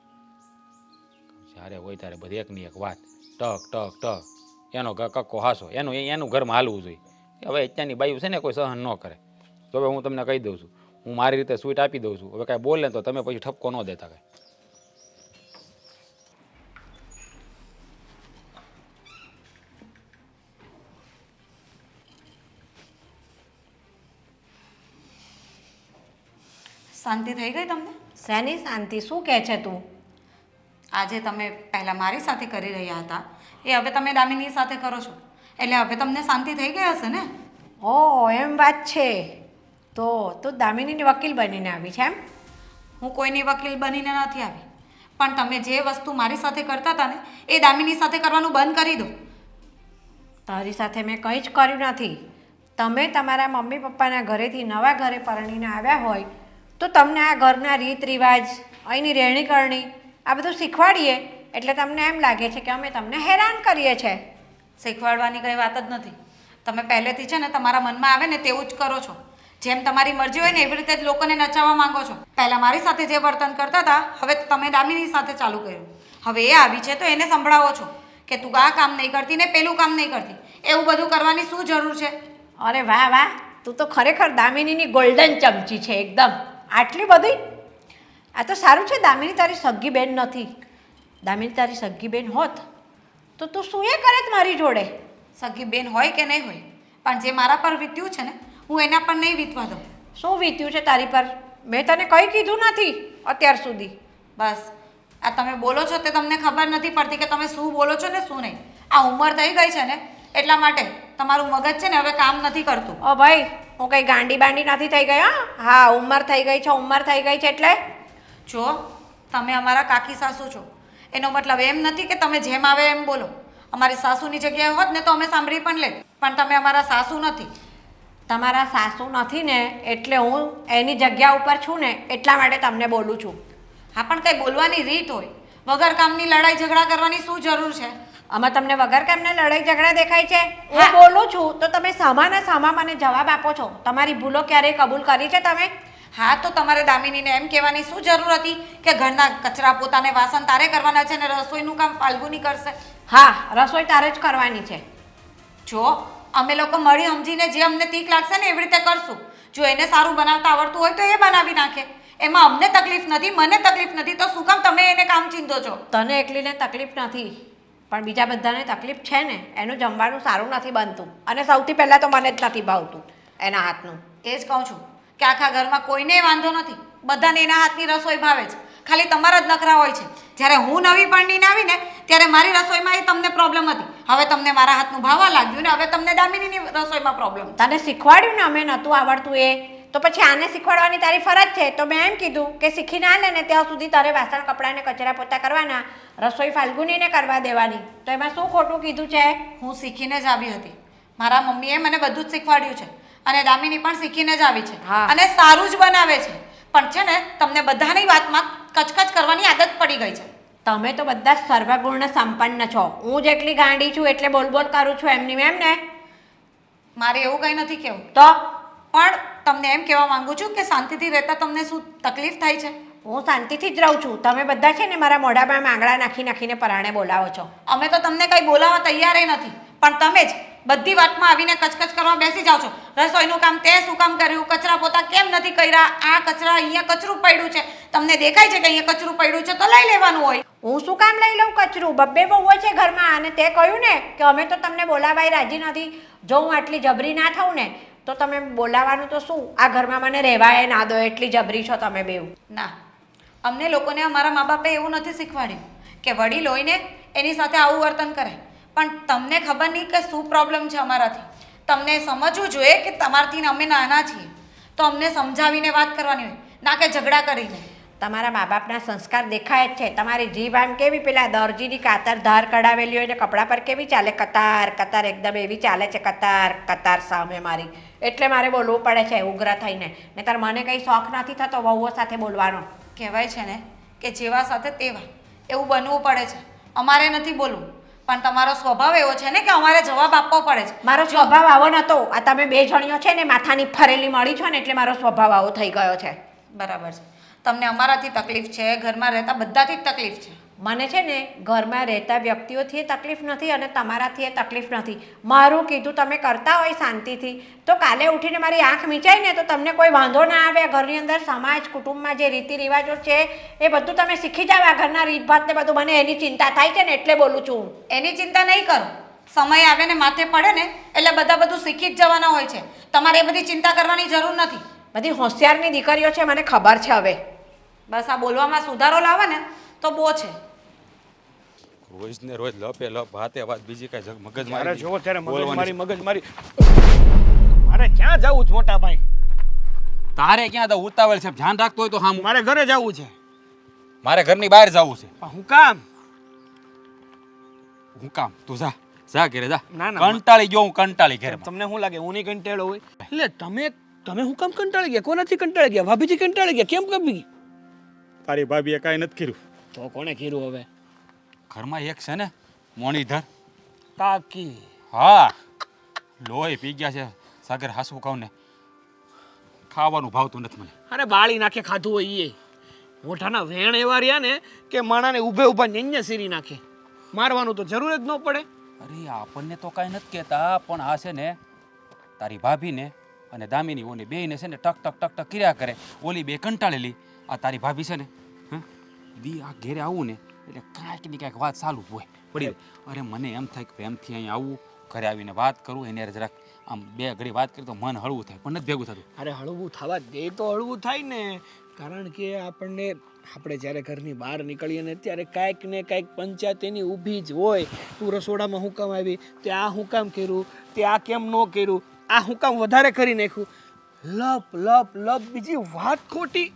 S5: જ્યારે હોય ત્યારે બધી એકની એક વાત, ટક ટક ટક, એનો કક્કો હાસો, એનું ઘરમાં હાલવું જોઈએ. હવે અત્યારની બાયું છે ને કોઈ સહન ન કરે. તો હવે હું તમને કહી દઉં છું, હું મારી રીતે સ્વીટ આપી દઉં છું. હવે કાંઈ બોલે તો તમે પછી ઠપકો ન દેતા કાંઈ.
S6: શાંતિ થઈ ગઈ તમને?
S2: શેની શાંતિ? શું કહે છે તું?
S6: આજે તમે પહેલાં મારી સાથે કરી રહ્યા હતા, એ હવે તમે દામિની સાથે કરો છો, એટલે હવે તમને શાંતિ થઈ ગઈ હશે ને?
S2: ઓ એમ વાત છે. તો તું દામિનીની વકીલ બનીને આવી છે એમ?
S6: હું કોઈની વકીલ બનીને નથી આવી, પણ તમે જે વસ્તુ મારી સાથે કરતા હતા ને એ દામિની સાથે કરવાનું બંધ કરી દો.
S2: તારી સાથે મેં કંઈ જ કર્યું નથી. તમે તમારા મમ્મી પપ્પાના ઘરેથી નવા ઘરે પરણીને આવ્યા હોય તો તમને આ ઘરના રીત રિવાજ અહીંની રહેણી કરણી આ બધું શીખવાડીએ એટલે તમને એમ લાગે છે કે અમે તમને હેરાન કરીએ છીએ.
S6: શીખવાડવાની કંઈ વાત જ નથી. તમે પહેલેથી છે ને તમારા મનમાં આવે ને તેવું જ કરો છો. જેમ તમારી મરજી હોય ને એવી રીતે જ લોકોને નચાવવા માંગો છો. પહેલાં મારી સાથે જે વર્તન કરતા હતા હવે તમે દામિની સાથે ચાલુ કર્યું. હવે એ આવી છે તો એને સંભળાવો છો કે તું આ કામ નહીં કરતી ને પેલું કામ નહીં કરતી. એવું બધું કરવાની શું જરૂર છે?
S2: અરે વાહ વાહ, તું તો ખરેખર દામિનીની ગોલ્ડન ચમચી છે એકદમ. આટલી બધી? આ તો સારું છે દામિની તારી સગ્ગી બેન નથી. દામિની તારી સગ્ગી બેન હોત તો તું શું એ કરે મારી જોડે?
S6: સગી બેન હોય કે નહીં હોય, પણ જે મારા પર વીત્યું છે ને હું એના પર નહીં વીતવા દઉં.
S2: શું વીત્યું છે તારી પર? મેં તને કંઈ કીધું નથી અત્યાર સુધી.
S6: બસ આ તમે બોલો છો તે તમને ખબર નથી પડતી કે તમે શું બોલો છો ને શું નહીં. આ ઉંમર થઈ ગઈ છે ને એટલા માટે તમારું મગજ છે ને હવે કામ નથી કરતું.
S2: ઓ ભાઈ, હું કંઈ ગાંડી બાંડી નથી થઈ ગઈ. હા, ઉંમર થઈ ગઈ છે, ઉંમર થઈ ગઈ છે એટલે
S6: જો તમે અમારા કાકી સાસુ છો એનો મતલબ એમ નથી કે તમે જેમ આવે એમ બોલો. અમારી સાસુની જગ્યાએ હોત ને તો અમે સાંભળી પણ લે, પણ તમે અમારા સાસુ નથી.
S2: તમારા સાસુ નથી ને એટલે હું એની જગ્યા ઉપર છું ને એટલા માટે તમને બોલું છું.
S6: હા, પણ કંઈ બોલવાની રીત હોય. વગર કામની લડાઈ ઝઘડા કરવાની શું જરૂર છે?
S2: આમાં તમને વગર કેમને લડાઈ ઝઘડા દેખાય છે? હું બોલું છું તો તમે સામાના સામા મને જવાબ આપો છો. તમારી ભૂલો ક્યારેય કબૂલ કરી છે તમે?
S6: હા, તો તમારે દામિનીને એમ કહેવાની શું જરૂર હતી કે ઘરના કચરા પોતાને વાસણ તારે કરવાના છે ને રસોઈનું કામ ફાલ્ગુની કરશે?
S2: હા, રસોઈ તારે જ કરવાની છે.
S6: જો અમે લોકો મળી સમજીને જે અમને તીક લાગશે ને એવી રીતે કરશું. જો એને સારું બનાવતા આવડતું હોય તો એ બનાવી નાખે. એમાં અમને તકલીફ નથી, મને તકલીફ નથી, તો શું કામ તમે એને કામ ચીંધો છો?
S2: તને એકલીને તકલીફ નથી પણ બીજા બધાને તકલીફ છે ને. એનું જમવાનું સારું નથી બનતું અને સૌથી પહેલાં તો મને જ નથી ભાવતું એના હાથનું.
S6: એ જ કહું છું કે આખા ઘરમાં કોઈને વાંધો નથી, બધાને એના હાથની રસોઈ ભાવે છે. ખાલી તમારા જ નખરા હોય છે. જ્યારે હું નવી પરણીને આવી ને ત્યારે મારી રસોઈમાં એ તમને પ્રોબ્લેમ હતી. હવે તમને મારા હાથનું ભાવવા લાગ્યું ને હવે તમને દામિનીની રસોઈમાં પ્રોબ્લેમ.
S2: તને શીખવાડ્યું ને અમે નહોતું આવડતું એ તો પછી આને શીખવાડવાની તારી ફરજ છે. તો મેં એમ કીધું કે શીખી ના લે ને ત્યાં સુધી તારે વાસણ કપડાને કચરા પોતા કરવાના, રસોઈ ફાલ્ગુનીને કરવા દેવાની. તો એમાં શું ખોટું કીધું છે?
S6: હું શીખીને જ આવી હતી. મારા મમ્મીએ મને બધું જ શીખવાડ્યું છે અને દામિની પણ શીખીને જ આવી છે અને સારું જ બનાવે છે. પણ છે ને તમને બધાની વાતમાં કચકચ કરવાની આદત પડી ગઈ છે.
S2: તમે તો બધા સર્વગુણ સંપન્ન છો. હું જેટલી ગાંડી છું એટલે બોલ બોલ કરું છું એમની એમ ને?
S6: મારે એવું કંઈ નથી કહેવું.
S2: તો
S6: પણ તમને એમ કહેવા માંગુ છું કે શાંતિથી રહેતા તમને શું તકલીફ થાય છે?
S2: હું શાંતિથી જ રહું છું. તમે બધા છે ને મારા મોઢામાં આંગળા નાખી નાખીને પરાણે બોલાવો છો.
S6: અમે તો તમને કંઈ બોલાવવા તૈયાર નથી, પણ તમે જ બધી વાતમાં આવીને કચકચ કરવા બેસી જાઓ છો. રસોઈનું કામ તે શું કામ કર્યું, કચરા પોતા કેમ નથી કર્યા, આ કચરા અહીંયા કચરું પડ્યું છે, તમને દેખાય છે કે અહીંયા કચરું પડ્યું છે તો લઈ લેવાનું હોય.
S2: હું શું કામ લઈ લઉં કચરું? બબ્બે બહુ છે ઘરમાં અને તે કહ્યું ને કે અમે તો તમને બોલાવાય રાજી નથી. જો હું આટલી જબરી ના થઉં ને તો તમે બોલાવાનું તો શું, આ ઘરમાં મને રહેવાય ના દો એટલી જબરી છો તમે બેવ.
S6: ના, અમને લોકોને અમારા મા બાપે એવું નથી શીખવાડ્યું કે વડીલ હોય ને એની સાથે આવું વર્તન કરે. પણ તમને ખબર નહીં કે શું પ્રોબ્લેમ છે અમારાથી. તમને સમજવું જોઈએ કે તમારાથી અમે નાના છીએ તો અમને સમજાવીને વાત કરવાની હોય, ના કે ઝઘડા કરીને.
S2: તમારા મા બાપના સંસ્કાર દેખાય જ છે. તમારી જીભ આમ કેવી પેલા દરજીની કાતર ધાર કઢાવેલી હોય ને કપડા પર કેવી ચાલે, કતાર કતાર એકદમ એવી ચાલે છે, કતાર કતાર સામે મારી. એટલે મારે બોલવું પડે છે ઉગ્ર થઈને, નહીંતર મને કંઈ શોખ નથી થતો વહુઓ સાથે બોલવાનો.
S6: કહેવાય છે ને કે જેવા સાથે તેવા, એવું બનવું પડે છે. અમારે નથી બોલવું, પણ તમારો સ્વભાવ એવો છે ને કે અમારે જવાબ આપવો પડે છે.
S2: મારો સ્વભાવ આવો નહોતો. આ તમે બે જણીઓ છે ને માથાની ફરેલી મળી છો ને એટલે મારો સ્વભાવ આવો થઈ ગયો છે.
S6: બરાબર છે. તમને અમારાથી તકલીફ છે, ઘરમાં રહેતા બધાથી જ તકલીફ છે.
S2: મને છે ને ઘરમાં રહેતા વ્યક્તિઓથી તકલીફ નથી અને તમારાથી એ તકલીફ નથી. મારું કીધું તમે કરતા હોય શાંતિથી તો કાલે ઉઠીને મારી આંખ મીચાય ને તો તમને કોઈ વાંધો ના આવે. ઘરની અંદર સમાજ કુટુંબમાં જે રીતિ રિવાજો છે એ બધું તમે શીખી જાવ. આ ઘરના રીતભાત ને બધું મને એની ચિંતા થાય છે ને એટલે બોલું છું.
S6: એની ચિંતા નહીં કરો. સમય આવે ને માથે પડે ને એટલે બધા બધું શીખી જ જવાના હોય છે. તમારે એ બધી ચિંતા કરવાની જરૂર નથી.
S2: બધી હોશિયારની દીકરીઓ છે, મને ખબર છે. હવે
S6: બસ આ બોલવામાં સુધારો લાવે ને તો બહુ છે.
S5: રોજ ને રોજ લપે લપ વાતે વાત બીજી કઈ મગજ
S3: મારે
S5: મારી
S3: જોવો ત્યારે
S5: બોલવાની.
S3: મગજ મારી મારે ક્યાં જવું છે મોટા ભાઈ?
S5: તારે ક્યાં તો ઉતાવળ છે? ધ્યાન રાખતો હોય તો હા,
S3: મારે ઘરે જવું છે.
S5: મારે ઘરની બહાર જવું છે.
S3: પણ હું કામ?
S5: હું કામ? તું જા જા ઘરે જા.
S3: ના, ના.
S5: કંટાળી ગયો હું, કંટાળી ઘરે.
S3: તમને શું લાગે હું નહીં કંટાળો હોય? એટલે તમે હું કામ કંટાળી ગયા? કોનાથી કંટાળી ગયા? ભાભીથી કંટાળી ગયા? કેમ કભી?
S7: તારી ભાભીએ કાંઈ નથી કર્યું.
S3: તો કોણે કીધું હવે?
S5: ઘરમાં એક છે ને મોણીધર,
S3: કાકી.
S5: હા લોહી પી ગયા છે. સાગર હાસું કહું ને, ખાવાનું ભાવતું નથી મને.
S3: અરે બાળી નાખે ખાધું હોય એ. મોઢાના વેણ એવા રહ્યા ને કે માણાને ઊભે ઊભા ન્યඤ્ય સીરી નાખે. મારવાનું તો જરૂર જ ન પડે.
S5: અરે આપણને તો કાંઈ નથી કહેતા, પણ આ છે ને તારી ભાભીને અને દામિની ઓને બેયને છે ને ટક ટક ટક ટક કર્યા કરે. ઓલી બે કંટાળેલી, આ તારી ભાભી છે ને દી આ ઘેરે આવું ને એટલે કાંઈક ને કાંઈક વાત ચાલુ હોય પડી રહે. અરે મને એમ થાય કે પ્રેમથી અહીંયા આવું, ઘરે આવીને વાત કરું, એને હારે જરાક આમ બે ઘડી વાત કરી તો મન હળવું થાય, પણ નથી ભેગું થતું.
S3: અરે હળવું થવા દે તો હળવું થાય ને. કારણ કે આપણે જ્યારે ઘરની બહાર નીકળીએ ને ત્યારે કાંઈક ને કાંઈક પંચાયત એની ઊભી જ હોય. તું રસોડામાં હું કામ આવી, તે આ હું કામ કર્યું, તે આ કેમ ન કર્યું, આ હું કામ વધારે કરી નાખ્યું. લપ લપ લપ બીજી વાત ખોટી.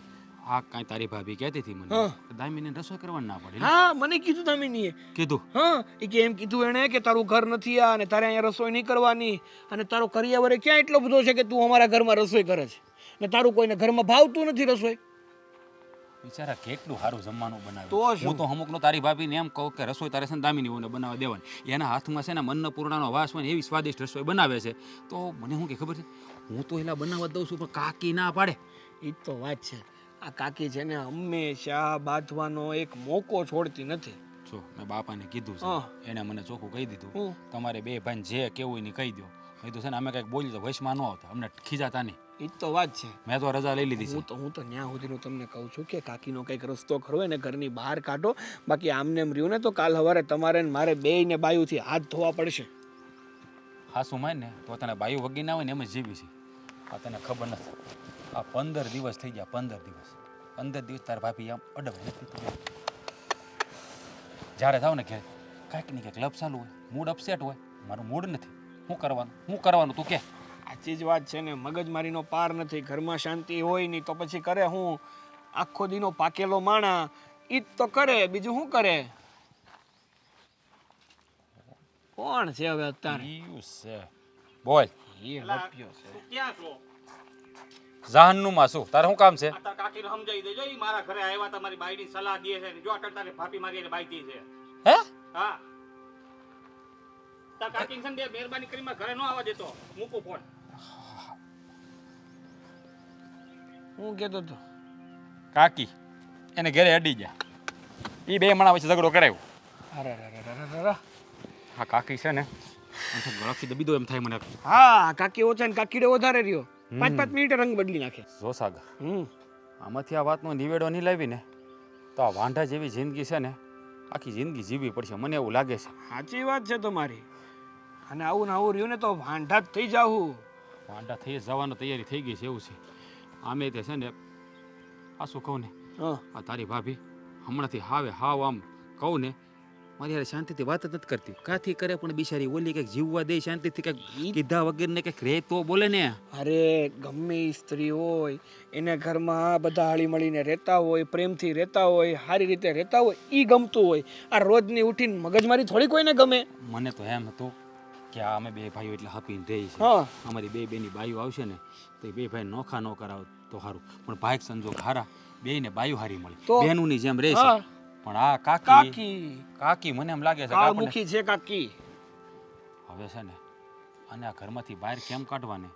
S5: આ કાંઈ તારી ભાભી કહેતી હતી મને
S3: હા.
S5: કે દામિનીને રસોઈ કરવાની ના પડે.
S3: હા મને કીધું દામિનીએ.
S5: કીધું
S3: હા એ કે એમ કીધું એણે કે તારું ઘર નથી આ અને તારે અહીંયા રસોઈ નહીં કરવાની, અને તારો કરિયાવરે ક્યાં એટલો બધો છે કે તું અમારા ઘરમાં રસોઈ કરે છે ને તારું કોઈને ઘરમાં ભાવતું નથી રસોઈ.
S5: બિચારા કેટલું સારું જમવાનું બનાવે.
S3: તો શું?
S5: હું તો અમુકનો તારી ભાભીને એમ કહું કે રસોઈ તારે છે ને દામિનીઓને બનાવવા દેવાની. એના હાથમાં છે ને અન્નપૂર્ણાનો વાસ હોય ને એવી સ્વાદિષ્ટ રસોઈ બનાવે છે. તો મને શું કે ખબર છે, હું તો એલા બનાવવા દઉં છું પણ કાકી ના પાડે.
S3: એ જ તો વાત છે. આ કાકી છે ને હંમેશા બાંધવાનો એક મોકો છોડતી નથી.
S5: જો મેં બાપાને કીધું
S3: હા.
S5: છે, એને મને ચોખ્ખું કહી દીધું,
S3: હું?
S5: તમારે બે ભાઈને જે કેવું હોય ને કહી દો. કીધું છે ને અમે કંઈક બોલી તો વશમાં ન આવતા, અમને ખીજાતા નહીં.
S3: એ જ તો વાત છે.
S5: મેં તો રજા લઈ લીધી છે.
S3: હું તો ન્યા સુધીનું તમને કહું છું કે કાકીનો કંઈક રસ્તો ખરો એને ઘરની બહાર કાઢો. બાકી આમને એમ રહ્યું ને તો કાલ સવારે તમારે ને મારે બેયને બાયુથી હાથ ધોવા પડશે.
S5: હાસું માય ને તો તને બાયુ વગી ના હોય ને એમ જ જીવી છે. આ તને ખબર નથી, આ 15 દિવસ થઈ ગયા. 15 દિવસ તાર ભાભી આમ અડબ નથી. જ્યારે થાવ ને ઘેર કાંઈક ને કાંઈક લપ ચાલુ હોય, મૂડ અપસેટ હોય. મારું મૂડ નથી. શું કરવાનું તું કે?
S3: સાચી જ વાત છે ને. મગજમારીનો પાર નથી. ઘરમાં શાંતિ હોય નહીં તો પછી કરે હું? આખો દીનો પાકેલો માણા ઈ જ તો કરે, બીજું શું કરે? કોણ છે હવે અત્યારે?
S5: ઈયું છે બોલ.
S3: એ લપ્યો છે.
S7: ક્યાં છો?
S5: જાહન્નું માં શું તારે શું કામ છે?
S7: તાર કાકીને સમજાવી દેજો, ઈ મારા ઘરે આવ્યા તમારી બાઈની સલાહ દે છે ને જો અટલ તારી ભાભી મારી એને બાઈતી છે.
S5: હે
S7: હા તાર કાકીને છે ને મહેરબાની કરી મારા ઘરે ન આવવા દેતો. મૂકું ફોન.
S3: હું કહેતો હતો
S5: કાકી એને ઘરે અડી ગયા. એ બે માણા વચ્ચે ઝઘડો કરાવ્યો.
S3: અરે રે રે રે રે રે.
S5: હા કાકી છે ને ગળાથી દબી દો એમ થાય મને.
S3: હા કાકી ઓછા ને કાકીડે વધારે રહ્યો. 5-5 મિનિટે રંગ બદલી નાખે.
S5: જો સાગર,
S3: હમ
S5: આમાંથી આ વાતનો નિવેડો નહીં લાવી ને તો આ વાંઢા જેવી જિંદગી છે ને આખી જિંદગી જીવવી પડશે, મને એવું લાગે છે.
S3: સાચી વાત છે તમારી. અને આવું ને આવું રહ્યું ને તો વાંઢા જ થઈ જાવું.
S5: વાંઢા થઈ જવાની તૈયારી થઈ ગઈ છે એવું છે. આમે તે છે ને આ શું કહું ને,
S3: હા
S5: આ તારી ભાભી હમણાંથી હાવ આમ કહું ને મારી યાર શાંતિથી વાત જ નથી કરતી. કાથી કરે પણ બિચારી ઓલી કંઈક જીવવા દે શાંતિથી, કંઈક કીધા વગરને કંઈક રે તો બોલે ને.
S3: અરે ગમે ઈ સ્ત્રી હોય એને ઘરમાં બધા હળી મળીને રહેતા હોય, પ્રેમથી રહેતા હોય, સારી રીતે રહેતા હોય, ઈ ગમતું હોય. આ રોજની ઉઠીને મગજમારી થોડી કોઈને ગમે.
S5: મને તો એમ હતું કે આ અમે બે ભાઈઓ એટલે હપીને રહી છે.
S3: હા
S5: અમારી બેની બાઈઓ આવશે ને તો એ બે ભાઈ નોખા ન કરાવ તો સારું, પણ ભાઈક સંજોગ હારા બેયને બાઈઓ હારી મળી,
S3: તો?
S5: બહેનોની જેમ રહે છે.
S3: હા.
S5: પણ આ
S3: કાકી
S5: કાકી મને એમ લાગે છે કે આપણને
S3: કાળમુખી છે કાકી.
S5: હવે છે ને અને આ ઘરમાંથી બહાર કેમ કાઢવાને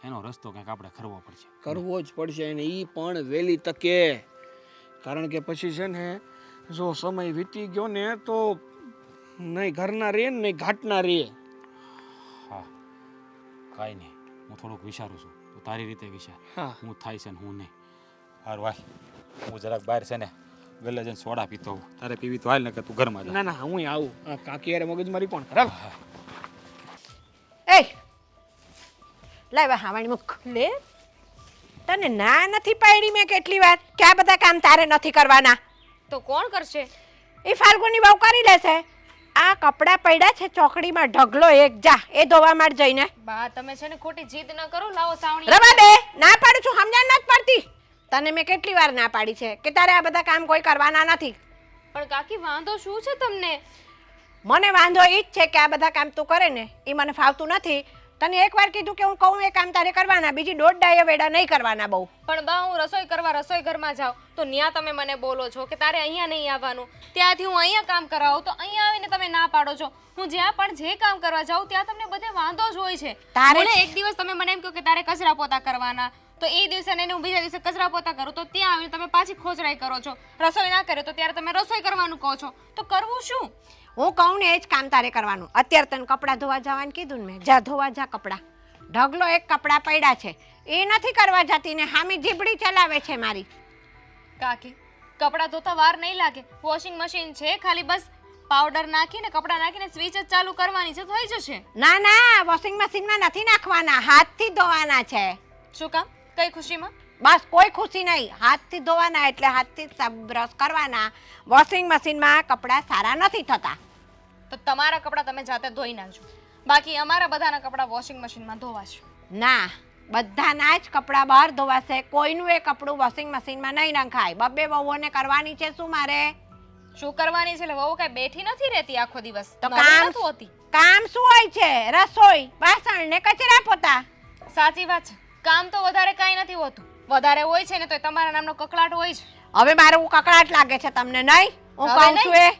S5: એનો રસ્તો કંઈક આપણે કરવો પડશે.
S3: કરવો જ પડશે અને ઈ પણ વહેલી તકે. કારણ કે પછી છે ને જો સમય વીતી ગયો ને તો નહીં ઘરના રે ને નહીં ઘાટના રે.
S5: હા કાંઈ નહીં, હું થોડુંક વિચારું છું, તો તારી રીતે વિચાર
S3: હા
S5: હું થાય છે ને હું નહીં. હારું ભાઈ હું જરાક બહાર છે ને ગલ્લે જઈને સોડા પીતો હોઉં, તારે પીવી તો હાલ ને કે તું ઘરમાં જા.
S3: ના ના હું આવું. આ કાકી યાર મગજમારી કોણ ખરાબ.
S2: એ લાવ્યા હાવાણી મુખ લે. તને ના નથી પાડી મેં કેટલી વાર કે આ બધા કામ તારે નથી કરવાના.
S1: તો કોણ કરશે?
S2: એ ફાલ્ગુની બહુ કરી લેશે. આ કપડાં પડ્યા છે ચોકડીમાં, ઢગલો એક જા એ ધોવા માંડ જઈને.
S1: બા તમે છે ને ખોટી જીદ ન કરો. લાવો સાવણી.
S2: રવા દે, ના પાડું છું, સમજણ નથી પડતી. તને મેં કેટલી વાર ના પાડી છે કે તારે આ બધા કામ કોઈ કરવાના નથી.
S1: પણ કાકી વાંધો શું છે તમને?
S2: મને વાંધો ઈ જ છે કે આ બધા કામ તું કરે ને એ મને ફાવતું નથી. તને એકવાર કીધું કે હું કહું એ કામ તારે કરવાના, બીજી દોઢ ડાયા વેડા નહીં કરવાના બહુ.
S1: પણ બા હું રસોઈ કરવા રસોઈ ઘરમાં જાઉં તો ત્યાં તમે મને બોલો છો કે તારે અહીંયા નહીં આવવાનું, ત્યાંથી હું અહીંયા કામ કરાવું તો અહીંયા આવીને તમે ના પાડો છો. હું જ્યાં પણ જે કામ કરવા જાઉં ત્યાં તમને બધે વાંધો જ હોય છે. મને એક દિવસ તમે મને એમ કહો કે તારે કચરા પોતા કરવાના, તો એ દિવસે ને હું બીજા દિવસે કચરા પોતા કરું તો ત્યાં આવીને તમે પાછી ખોચરાઈ કરો છો. રસોઈ ના કરે તો ત્યારે તમે રસોઈ કરવાનું કહો છો. તો કરવું શું?
S2: હું કહું ને એ જ કામ તારે કરવાનું. અત્યારે તને કપડાં ધોવા જવાનું કીધું ને મેં, જા ધોવા જા કપડાં. ઢગલો એક કપડાં પડ્યા છે એ નથી કરવા જતી ને હામી જીબડી ચલાવે છે મારી.
S1: કાકી કપડાં ધોતા વાર નહીં લાગે, વોશિંગ મશીન છે, ખાલી બસ પાવડર નાખીને કપડાં નાખીને સ્વિચ જ ચાલુ કરવાની છે, થઈ જશે.
S2: ના ના, વોશિંગ મશીનમાં નથી નાખવાના, હાથથી ધોવાના છે.
S1: શું કામ? કઈ ખુશીમાં?
S2: બસ કોઈ ખુશી નહીં, હાથથી ધોવાના એટલે હાથથી બ્રશ કરવાના. વોશિંગ મશીનમાં કપડાં સારા નથી થતા.
S1: તો તમારા કપડાં તમે જાતે ધોઈ નાખજો, બાકી અમારા બધાના કપડાં વોશિંગ મશીનમાં ધોવાશે.
S2: ના, બધાના જ કપડાં બહાર ધોવાશે, કોઈનું એ કપડું વોશિંગ મશીનમાં નહીં નખાય. બબ્બે વહુઓને કરવાની છે શું મારે?
S1: શું કરવાની છે? એટલે વહુ કઈ બેઠી નથી રહેતી આખો દિવસ,
S2: તો
S1: નવરી
S2: કામ
S1: નથી હોતી.
S2: કામ શું હોય છે? રસોઈ, વાસણ ને કચરા પોતા.
S1: સાચી વાત છે, કામ તો વધારે કાંઈ નથી હોતું. વધારે હોય છે ને તો તમારા નામનો કકળાટ હોય છે.
S2: હવે મારું કકળાટ લાગે છે તમને નહીં? હું
S1: હવે
S2: કહું છું એ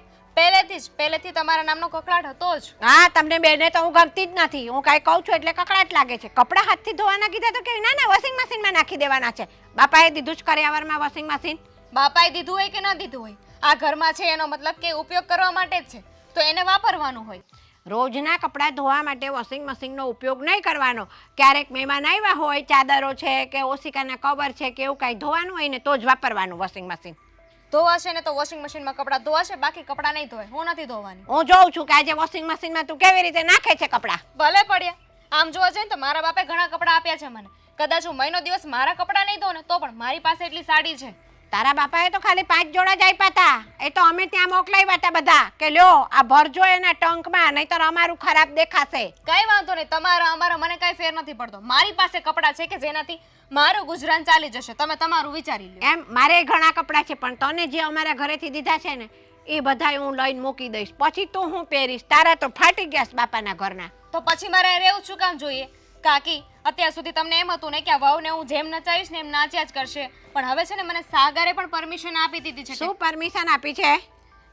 S1: પહેલેથી તમારા નામનો કકળાટ હતો જ.
S2: હા, તમને બેને તો હું ગમતી જ નથી. હું કાંઈ કહું છું એટલે કકળાટ લાગે છે. કપડાં હાથથી ધોવાના કીધા તો કે ના ના વોશિંગ મશીનમાં નાખી દેવાના છે. બાપાએ દીધું જ કર્યાવરમાં વોશિંગ મશીન.
S1: બાપાએ દીધું હોય કે ના દીધું હોય, આ ઘરમાં છે એનો મતલબ કે ઉપયોગ કરવા માટે જ છે, તો એને વાપરવાનું હોય.
S2: રોજના કપડાં ધોવા માટે વોશિંગ મશીનનો ઉપયોગ નહીં કરવાનો. ક્યારેક મહેમાન આવ્યા હોય, ચાદરો છે કે ઓશિકાના કવર છે કે એવું કાંઈ ધોવાનું હોય ને તો જ વાપરવાનું વોશિંગ મશીન.
S1: ધોવાશે ને તો વોશિંગ મશીનમાં કપડાં ધોવાશે, બાકી કપડાં નહીં ધોવાય. હું નથી ધોવાની.
S2: હું જોઉં છું કે આજે વોશિંગ મશીનમાં તું કેવી રીતે નાખે છે કપડાં.
S1: ભલે પડ્યા. આમ જોવા જઈએ તો મારા બાપે ઘણા કપડાં આપ્યા છે મને. કદાચ હું મહિનો દિવસ મારા કપડાં નહીં ધોઉં ને તો પણ મારી પાસે એટલી સાડી છે.
S2: તારા બાપાએ તો ખાલી 5 જોડા જ આપ્યા હતા. એ તો અમે ત્યાં મોકલાવ્યા હતા બધા કે લ્યો આ ભરજો એના ટંકમાં, નહીતર અમારું ખરાબ દેખાશે.
S1: કઈ વાંધો નહીં, તમારા અમારા મને કઈ ફેર નથી પડતો. મારી પાસે કપડાં છે કે જેનાથી મારું ગુજરાન ચાલી જશે. તમે તમારું વિચારી લો.
S2: એમ મારે ઘણા કપડાં છે પણ તને જે અમારા ઘરેથી દીધા છે ને એ બધાય હું લઈને મૂકી દઈશ. પછી તો હું પહેરીશ. તારા તો ફાટી ગયા છે બાપાના ઘરના.
S1: તો પછી મારે રહેવું શું કામ જોઈએ? કાકી અત્યાર સુધી તમને એમ હતું ને કે આ વહુને હું જેમ નચાવીશ ને એમ નાચ્યા જ કરશે, પણ હવે છે ને મને સાગરે પણ પરમિશન આપી દીધી છે.
S2: શું પરમિશન આપી છે?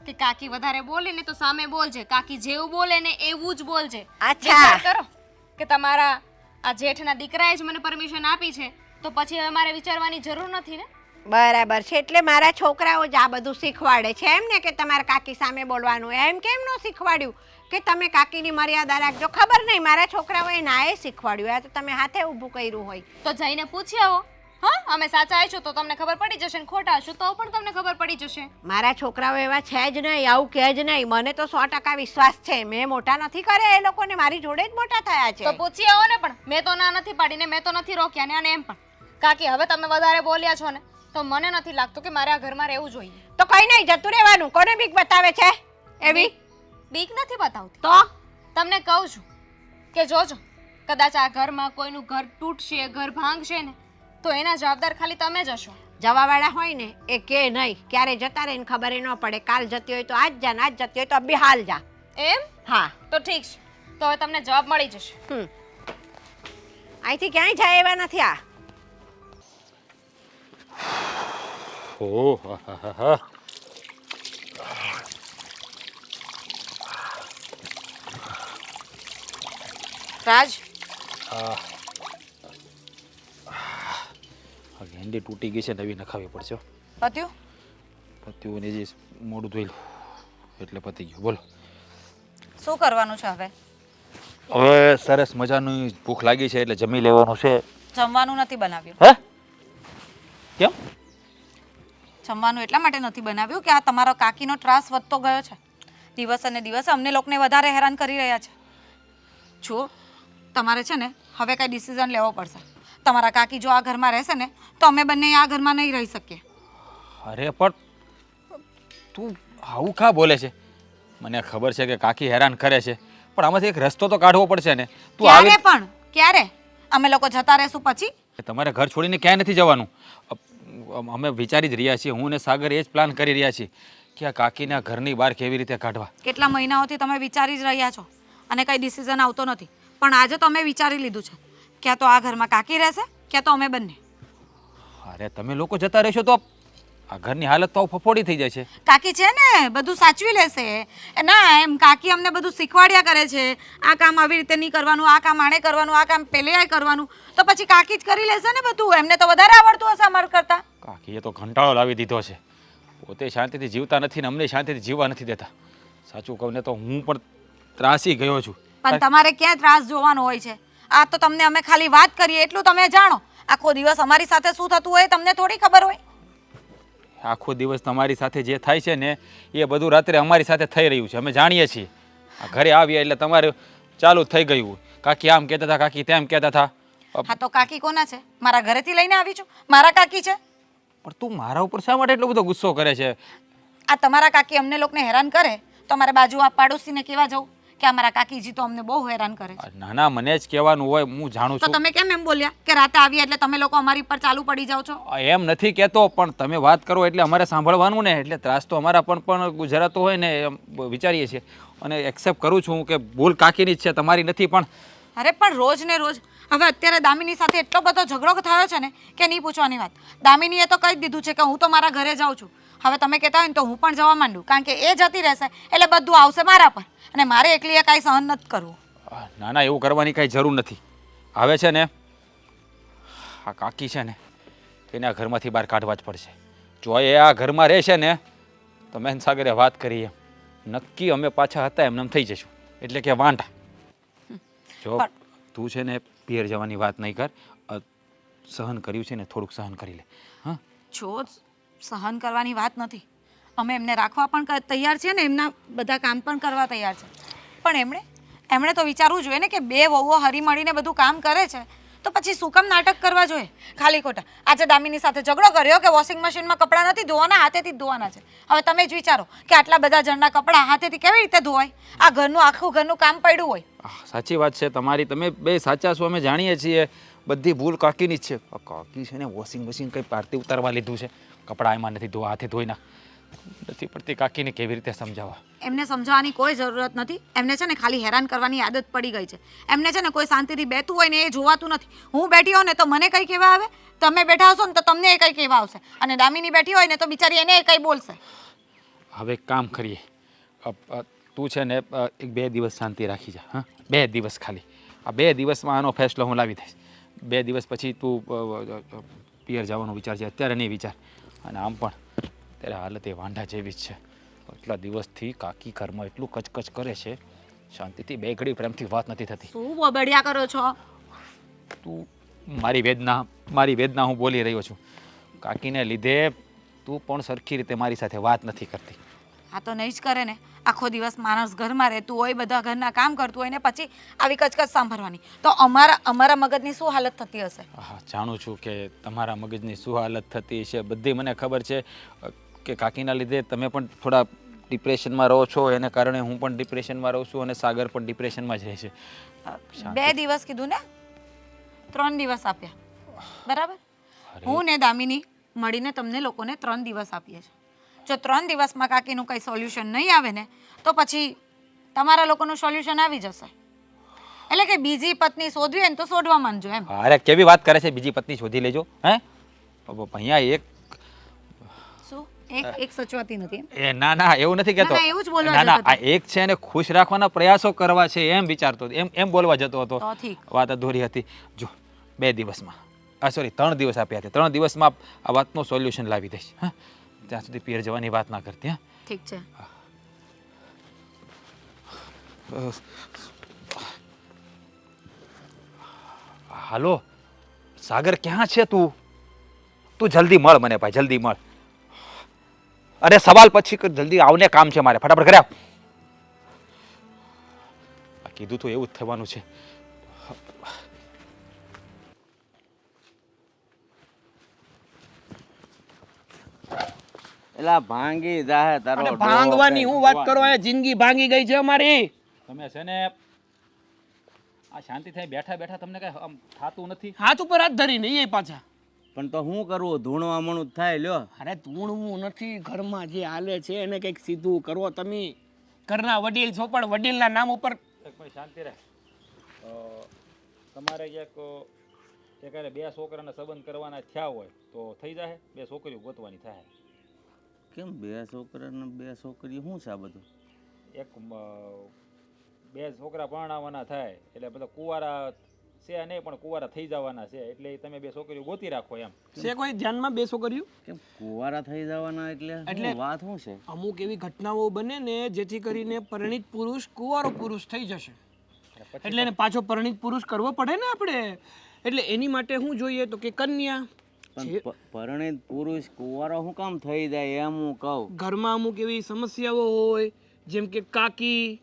S1: કે કાકી વધારે બોલે ને તો સામે બોલજે, કાકી જેવું બોલે ને એવું જ બોલજે.
S2: અચ્છા.
S1: વિચાર કરો કે તમારા આ જેઠના દીકરાએ જ મને પરમિશન આપી છે, તો પછી હવે મારે વિચારવાની જરૂર નથી ને.
S2: બરાબર છે. એટલે મારા છોકરાઓ જ આ બધું શીખવાડે છે એમ ને કે તમારા કાકી સામે બોલવાનું. એમ કેમ ન શીખવાડ્યું કે તમે કાકીની મર્યાદા રાખજો? ખબર નહીં, મારા છોકરાઓએ નાએ શીખવાડ્યું. આ તો તમે હાથે ઊભું કર્યું હોય.
S1: તો જઈને પૂછી આવો. હા, અમે સાચા આવીશું તો તમને ખબર પડી જશે, ને ખોટા હશું તો પણ તમને ખબર પડી જશે.
S2: મારા છોકરાઓ એવા છે જ નહીં, આવું કહે જ નહીં. મને તો 100% વિશ્વાસ છે. મેં મોટા નથી કર્યા એ લોકોને, મારી જોડે જ મોટા થયા છે.
S1: તો પૂછી આવો ને. પણ મેં તો ના નથી પાડીને, મેં તો નથી રોક્યા ને. અને એમ પણ કાકી હવે તમે વધારે બોલ્યા છો ને તો મને નથી લાગતું કે મારે આ ઘરમાં રહેવું જોઈએ.
S2: તો કઈ નહીં, જતું રહેવાનું. કોને બીક બતાવે છે એવી?
S1: બીક નથી બતાવતી,
S2: તો
S1: તમને કહું છું કે જોજો કદાચ આ ઘરમાં કોઈનું ઘર તૂટશે, ઘર ભાંગશે ને તો એના જવાબદાર ખાલી તમે જ હશો.
S2: જવાવાળા હોય ને એ કે નહીં, ક્યારે જતા રહે ને ખબર ન પડે. કાલ જતી હોય તો આજ જા, આજ જતી હોય તો અબી હાલ જા.
S1: એમ?
S2: હા,
S1: તો ઠીક છે, તો હવે તમને જવાબ મળી જશે.
S2: અહીંથી ક્યાંય જાય એવા નથી આ.
S5: ઓહ હા હા હા.
S6: રાજ,
S5: આ ગેંડી તૂટી ગઈ છે, નવી નખાવી પડશે.
S6: પત્યું?
S5: પત્યું ને જે મોડું ધોઈ લો એટલે પતી ગયું. બોલો
S6: શું કરવાનું છે હવે?
S5: હવે સરસ મજાની ભૂખ લાગી છે એટલે જમી લેવાનું છે.
S6: જમવાનું નથી બનાવ્યું.
S5: હે? કેમ?
S6: જમવાનું એટલા માટે નથી બનાવ્યું કે આ તમારો કાકીનો ત્રાસ વધતો ગયો છે. દિવસે ને દિવસે અમને લોકોને વધારે હેરાન કરી રહ્યા છે. જુઓ, તમારે છે ને હવે કંઈ ડિસિઝન લેવો પડશે. તમારા કાકી જો આ ઘરમાં રહેશે ને તો અમે બંને આ ઘરમાં નહીં રહી શકીએ.
S5: અરે પણ તું આવું કા બોલે છે? મને ખબર છે કે કાકી હેરાન કરે છે, પણ આમાંથી એક રસ્તો તો કાઢવો પડશે ને. તું
S6: ક્યારે પણ? ક્યારે? અમે લોકો જતા રહેશું પછી?
S5: તમારે ઘર છોડીને ક્યાંય નથી જવાનું. અમે વિચારી જ રહ્યા છીએ, હું ને સાગર એ જ પ્લાન કરી રહ્યા છીએ કે આ કાકીને ઘરની બહાર કેવી રીતે કાઢવા.
S6: કેટલા મહિનાઓથી તમે વિચારી જ રહ્યા છો અને કંઈ ડિસિઝન આવતો નથી. પણ આજે તો અમે વિચારી લીધું છે ક્યાં તો આ ઘરમાં કાકી રહેશે ક્યાં તો અમે બંને.
S5: અરે તમે લોકો જતા રહેશો તો આ ઘરની હાલત તો ફફોડી થઈ જાય છે.
S6: કાકી છે ને બધું સાચવી લેશે. ના એમ કાકી અમને બધું શીખવાડ્યા કરે છે, આ કામ આવી રીતે નહીં કરવાનું, આ કામ આણે કરવાનું, આ કામ પેલે આ કરવાનું, તો પછી કાકી જ કરી લેશે ને બધું. એમને તો વધારે આવડતું હશે અમાર કરતા.
S5: કાકીએ તો ઘંટાળો લાવી દીધો છે. પોતે શાંતિથી જીવતા નથી ને અમને શાંતિથી જીવવા નથી દેતા. સાચું કહું ને તો હું પણ ત્રાસી ગયો છું.
S6: પણ તમારે ક્યાં ત્રાસ જોવાનો હોય છે? આ તો તમને અમે ખાલી વાત કરીએ એટલું તમે જાણો. આખો દિવસ અમારી સાથે શું થતું હોય તમને થોડી ખબર હોય.
S5: આખો દિવસ તમારી સાથે જે થાય છે ને એ બધું રાત્રે અમારી સાથે થઈ રહ્યું છે. અમે જાણીએ છીએ. આ ઘરે આવ્યા એટલે તમારે ચાલુ થઈ ગયું. કાકી આમ કહેતા હતા, કાકી તેમ કહેતા હતા.
S6: હા તો કાકી કોના છે? મારા ઘરેથી લઈને આવી છું, મારા કાકી છે.
S5: પણ તું મારા ઉપર શા માટે એટલો બધો ગુસ્સો કરે છે?
S6: આ તમારા કાકી અમને લોકોને હેરાન કરે તો અમારે બાજુ આ પાડોશીને કેવા જવું કે અમારા કાકીજી તો અમને બહુ હેરાન કરે છે.
S5: ના ના, મને જ કહેવાનું હોય, હું જાણું
S6: તો
S5: છું.
S6: તમે કેમ એમ બોલ્યા કે રાતે આવ્યા એટલે તમે લોકો અમારી પર ચાલુ પડી જાઓ છો?
S5: એમ નથી કહેતો, પણ તમે વાત કરો એટલે અમારે સાંભળવાનું ને, એટલે ત્રાસ તો અમારા પણ ગુજરાતો હોય ને એમ વિચારીએ છીએ. અને એક્સેપ્ટ કરું છું કે ભૂલ કાકીની જ છે, તમારી નથી. પણ
S6: અરે પણ રોજ ને રોજ હવે અત્યારે દામિની સાથે એટલો બધો ઝઘડો થયો છે ને કે નહીં પૂછવાની વાત. દામિનીએ તો કહી દીધું છે કે હું તો મારા ઘરે જાઉં છું. હવે તમે કહેતા હોય ને તો હું પણ જવા માંડું, કારણ કે એ જતી રહેશે એટલે બધું આવશે મારા પર અને મારે એકલીએ કાંઈ સહન નથી કરવું.
S5: ના ના, એવું કરવાની કાંઈ જરૂર નથી. હવે છે ને આ કાકી છે ને એને આ ઘરમાંથી બહાર કાઢવા જ પડશે. જો એ આ ઘરમાં રહેશે ને તો મેન સાગરે વાત કરી એમ નક્કી અમે પાછા હતા એમને થઈ જશું. એટલે કે વાંઢા. જો તું છે ને પિયર જવાની વાત નહીં કર. સહન કર્યું છે ને થોડુંક સહન કરી લે. હા,
S6: જો સહન કરવાની વાત નથી, અમે એમને રાખવા પણ તૈયાર છીએ ને એમના બધા કામ પણ કરવા તૈયાર છે. પણ એમણે તો વિચારવું જોઈએ ને કે બે વહુઓ હરી મળીને બધું કામ કરે છે તો પછી શું કામ નાટક કરવા જોઈએ ખાલી ખોટા? આજે દામિની સાથે ઝઘડો કર્યો કે વોશિંગ મશીનમાં કપડાં નથી ધોવાના, હાથેથી જ ધોવાના છે. હવે તમે જ વિચારો કે આટલા બધા જણના કપડાં હાથેથી કેવી રીતે ધોવાય? આ ઘરનું આખું ઘરનું કામ પડ્યું હોય.
S5: સાચી વાત છે તમારી. તમે બે સાચા છો, અમે જાણીએ છીએ. બધી ભૂલ કાકીની જ છે. કાકી છે ને વોશિંગ મશીન કંઈ પારતી ઉતારવા લીધું છે, કપડાં એમાં નથી ધોવા, હાથે ધોઈ નાખ. નથી પડતી કાકીને કેવી રીતે સમજાવવા.
S6: એમને સમજાવવાની કોઈ જરૂરત નથી. એમને છે ને ખાલી હેરાન કરવાની આદત પડી ગઈ છે. એમને છે ને કોઈ શાંતિથી બેઠું હોય ને એ જોવાતું નથી. હું બેઠી હોઉં ને તો મને કંઈ કહેવા આવે, તમે બેઠા હશો ને તો તમને એ કંઈ કહેવા આવશે, અને દામિની બેઠી હોય ને તો બિચારી એને એ કંઈ બોલશે.
S5: હવે એક કામ કરીએ, તું છે ને 2 દિવસ શાંતિ રાખી જા. હા, 2 દિવસ ખાલી. આ 2 દિવસમાં આનો ફેસલો હું લાવી દઈશ. 2 દિવસ પછી તું પિયર જવાનો વિચાર છે, અત્યારે નહીં વિચાર. અને આમ પણ ત્યારે હાલત એ વાંઢા જેવી જ છે. એટલા દિવસથી કાકી ઘરમાં એટલું કચકચ કરે છે, શાંતિથી 2 ઘડી પ્રેમથી વાત નથી થતી.
S6: શું બબડિયા કરો છો?
S5: તું મારી વેદના હું બોલી રહ્યો છું. કાકીને લીધે તું પણ સરખી રીતે મારી સાથે વાત નથી કરતી.
S6: આ તો નહીં જ કરે ને. આખો દિવસ માણસ ઘરમાં રહેતું હોય, બધા ઘરના કામ કરતું હોય ને પછી આવી કચકચ સાંભળવાની, તો અમારા મગજની શું હાલત થતી હશે?
S5: હા, જાણું છું કે તમારા મગજની શું હાલત થતી છે, બધી મને ખબર છે. કે કાકીના લીધે તમે પણ થોડા ડિપ્રેશનમાં રહો છો, એને કારણે હું પણ ડિપ્રેશનમાં રહું છું અને સાગર પણ ડિપ્રેશનમાં જ રહે છે.
S6: 2 દિવસ કીધું ને, 3 દિવસ આપ્યા, બરાબર? હું ને દામિની મળીને તમને લોકોને 3 દિવસ આપીએ છીએ. જો 3 દિવસમાં કાકીનું કંઈ સોલ્યુશન નહીં આવે ને તો પછી તમારા લોકોનું સોલ્યુશન આવી જશે. એટલે કે બીજી પત્ની શોધવી હોય ને તો શોધવા માંડજો એમ.
S5: અરે કેવી વાત કરે છે, બીજી પત્ની શોધી લેજો? હે, અહીંયા એક
S6: શું એક સચવાતી નથી એમ?
S5: એ ના ના, એવું નથી કહેતો.
S6: ના, એવું જ બોલવા
S5: ના ના,
S6: જતો
S5: આ એક છે એને ખુશ રાખવાના પ્રયાસો કરવા છે એમ વિચારતો, એમ બોલવા જતો હતો.
S6: તો ઠીક.
S5: વાત અધૂરી હતી. જો 2 દિવસમાં, સોરી 3 દિવસ આપ્યા હતા, 3 દિવસમાં આ વાતનું સોલ્યુશન લાવી દઈશ. હા, ત્યાં સુધી પિયર જવાની વાત ના કરતી. હા,
S6: ઠીક છે.
S5: હાલો સાગર, ક્યાં છે તું? તું જલ્દી મળ મને ભાઈ, જલ્દી મળ. અરે સવાલ પછી કર, જલ્દી આવને, કામ છે મારે, ફટાફટ ઘરે આવ. કીધું તો એવું જ થવાનું છે.
S4: એલા ભાંગી જાહે તારો ડોહો
S3: ભાંગવાની હું વાત કરો, એ જિંદગી ભાંગી ગઈ છે અમારી.
S5: તમે છે ને આ શાંતિ થઈ બેઠા બેઠા તમને કઈ આમ થાતું નથી?
S3: હાથ ઉપર હાથ ધરીને એ પાછા.
S4: પણ તો શું કરવું, ધૂણવા મણું જ થાય લ્યો.
S3: અરે ધૂણવું નથી, ઘરમાં જે હાલે છે એને કંઈક સીધું કરો તમે. ઘરના વડીલ છો પણ વડીલના નામ ઉપર
S5: શાંતિ રહે. તમારે ક્યાંક એકારે બે છોકરાના સંબંધ કરવાના થયા હોય તો થઈ જાય, બે છોકરીઓ ગોતવાની થાય.
S4: કેમ બે છોકરા ને બે છોકરી શું છે આ બધું?
S5: એક બે છોકરા પરણાવવાના થાય એટલે બધા કુંવારા છે નહીં પણ કુંવારા થઈ જવાના છે, એટલે તમે બે છોકરીઓ ગોતી રાખો એમ.
S3: છે કોઈ ધ્યાનમાં બેસો કર્યું?
S4: કેમ કુંવારા થઈ જવાના એટલે
S3: એટલે-
S4: વાત શું છે?
S3: અમુક એવી ઘટનાઓ બને ને જેથી કરીને પરિણિત પુરુષ કુંવારો પુરુષ થઈ જશે, એટલે એને પાછો પરિણિત પુરુષ કરવો પડે ને આપણે. એટલે એની માટે શું જોઈએ તો કે કન્યા.
S4: પણ પરિણીત પુરુષ કુંવારો શું કામ થઈ જાય એમ હું કહું.
S3: ઘરમાં અમુક એવી સમસ્યાઓ હોય જેમ કે કાકી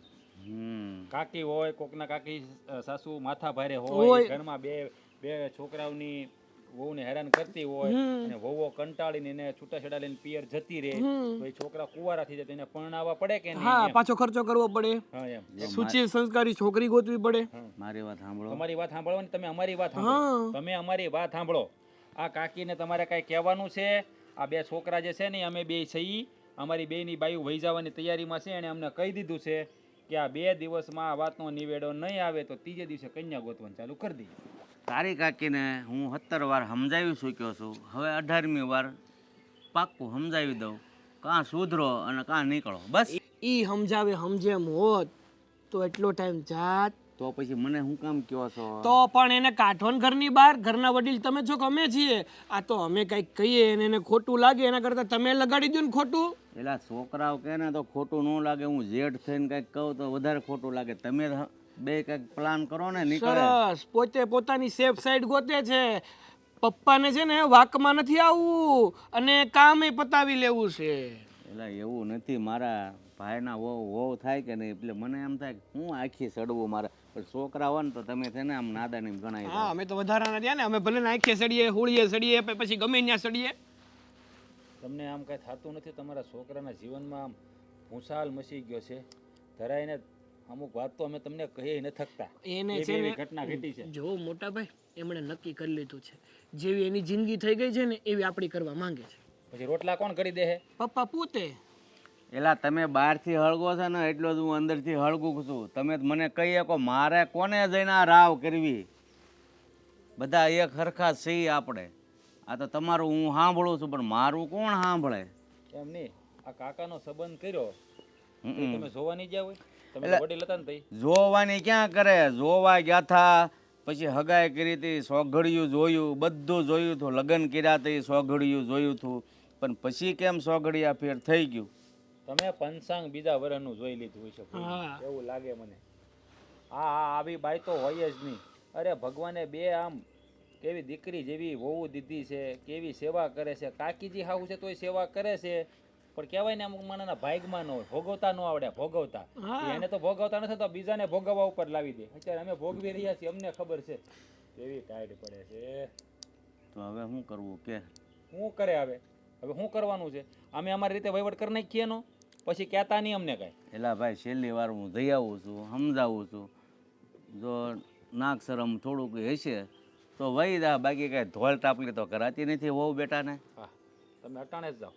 S5: કાકી હોય, કોકના કાકી સાસુ માથા ભારે
S3: હોય.
S5: હોય, ઘરમાં બે છોકરાઓની વહુને હેરાન કરતી હોય અને વહુઓ કંટાળીને એને છૂટાછેડા લઈને પિયર જતી રહે તો એ છોકરા કુંવારા થઈ જાય તો એને પરણાવવા પડે કે નહીં?
S3: હા,
S5: એમ.
S3: પાછો ખર્ચો કરવો પડે,
S5: હા એમ.
S3: સુચિત સંસ્કારી છોકરી ગોતવી પડે.
S4: મારી વાત સાંભળો.
S5: તમારી વાત સાંભળવાની, તમે અમારી વાત સાંભળો. તમે અમારી વાત સાંભળો. આ કાકીને તમારે કાંઈ કહેવાનું છે? આ બે છોકરા જે છે ને અમે બે છીએ, અમારી બેની બાયું વહી જવાની તૈયારીમાં છે, અને અમને કહી દીધું છે કે આ 2 દિવસમાં આ વાતનો નિવેડો નહીં આવે તો ત્રીજે દિવસે કન્યા ગોતવાનું ચાલુ કરી દઈએ.
S4: તારી કાકીને હું 17 વાર સમજાવી ચૂક્યો છું, હવે 18મી વાર પાક્કું સમજાવી દઉં. કાં સુધરો અને કાં નીકળો, બસ.
S3: ઈ સમજાવે સમજેમ હોત તો એટલો ટાઈમ જાત.
S4: તો પછી મને શું કામ કહો છો?
S3: તો પણ એને કાઢો ને ઘરની બહાર. ઘરના વડીલ તમે છો કે અમે છીએ? આ તો અમે કંઈક કહીએ અને એને ખોટું લાગે એના કરતાં તમે લગાડી દો ને ખોટું.
S4: પેલા છોકરાઓ કહે ને તો ખોટું ન લાગે, હું જેઠ થઈને કંઈક કહું તો વધારે ખોટું લાગે. તમે બે કંઈક પ્લાન કરો ને નીકળે.
S3: સરસ, પોતે પોતાની સેફ સાઈડ ગોતે છે. પપ્પાને છે ને વાકમાં નથી આવવું અને કામે પતાવી લેવું છે.
S4: એટલે એવું નથી, મારા ભાઈના વહુ થાય કે નહીં એટલે મને એમ થાય કે હું આખી સડવું મારે. પણ છોકરા હોય ને તો તમે છે ને આમ નાદાની ગણાય.
S3: હા, અમે તો વધારાના ત્યાં ને અમે ભલે નાખીએ સડીએ, હોળીએ સડીએ, પછી ગમે ત્યાં સડીએ.
S5: તમને આમ કાંઈ થતું નથી? તમારા છોકરાના જીવનમાં આમ ભૂસાલ મસી ગયો છે ધરાઈને? અમુક વાત તો અમે તમને કહી ન થકતા.
S3: એને
S5: એવી
S3: છે ને
S5: એવી ઘટના ઘટી છે.
S3: જો મોટા ભાઈ એમણે નક્કી કરી લીધું છે, જેવી એની જિંદગી થઈ ગઈ છે ને એવી આપણી કરવા માંગે છે.
S5: પછી રોટલા કોણ કરી દે છે?
S3: પપ્પા પોતે.
S4: એલા તમે બહારથી હળગો છો ને એટલો જ હું અંદરથી હળગું છું. તમે મને કહી શકો મારે કોને જઈને આ રાવ કરવી? બધા એક હરખા છીએ આપણે. આ તો તમારું હું સાંભળું છું પણ મારું કોણ સાંભળે?
S5: એમ નહીં, આ કાકાનો સંબંધ કર્યો તો તમે જોવા નહીં ગયા હોય? તમે
S4: એટલે-
S5: તો વડીલ હતા ને તઈ.
S4: જોવાની ક્યાં કરે? જોવા ગયા થા, પછી હગાઈ કરી હતી, સોઘડિયું જોયું, બધું જોયું હતું, લગ્ન કર્યા હતી, સોઘડિયું જોયું હતું, પણ પછી કેમ સોઘડિયા ફેર થઈ ગયું?
S5: તમે પંચાંગ બીજા વર્ષનું જોઈ લીધું હોય છે
S3: હા.
S5: એવું લાગે મને. આવી બાઈ તો હોય જ નહીં. અરે ભગવાને બે આમ કેવી દીકરી જેવી વહુ દીધી છે, કેવી સેવા કરે છે. કાકીજી હાવું છે તોય સેવા કરે છે, પણ કહેવાય ને અમુક માણસના ભાગમાં ન હોય, ભોગવતા ન આવડે. ભોગવતા એને તો ભોગવતા નથી તો બીજાને ભોગવવા ઉપર લાવી દે. અત્યારે અમે ભોગવી રહ્યા છીએ, અમને ખબર છે કેવી ટાઈટ પડે છે.
S4: તો હવે શું કરવું કે?
S5: શું કરે હવે શું કરવાનું છે? અમે અમારી રીતે વહીવટ કરી નાખીએ એનો, પછી કહેતા નહીં અમને કાંઈ.
S4: એલા ભાઈ છેલ્લી વાર હું જઈ આવું છું, સમજાવું છું. જો નાક શરમ થોડુંક હશે તો વહી દા, બાકી કાંઈ ધોળ તાપલી તો કરાતી નથી વહુ બેટાને.
S5: હા, તમે અટાણે જ જાઓ,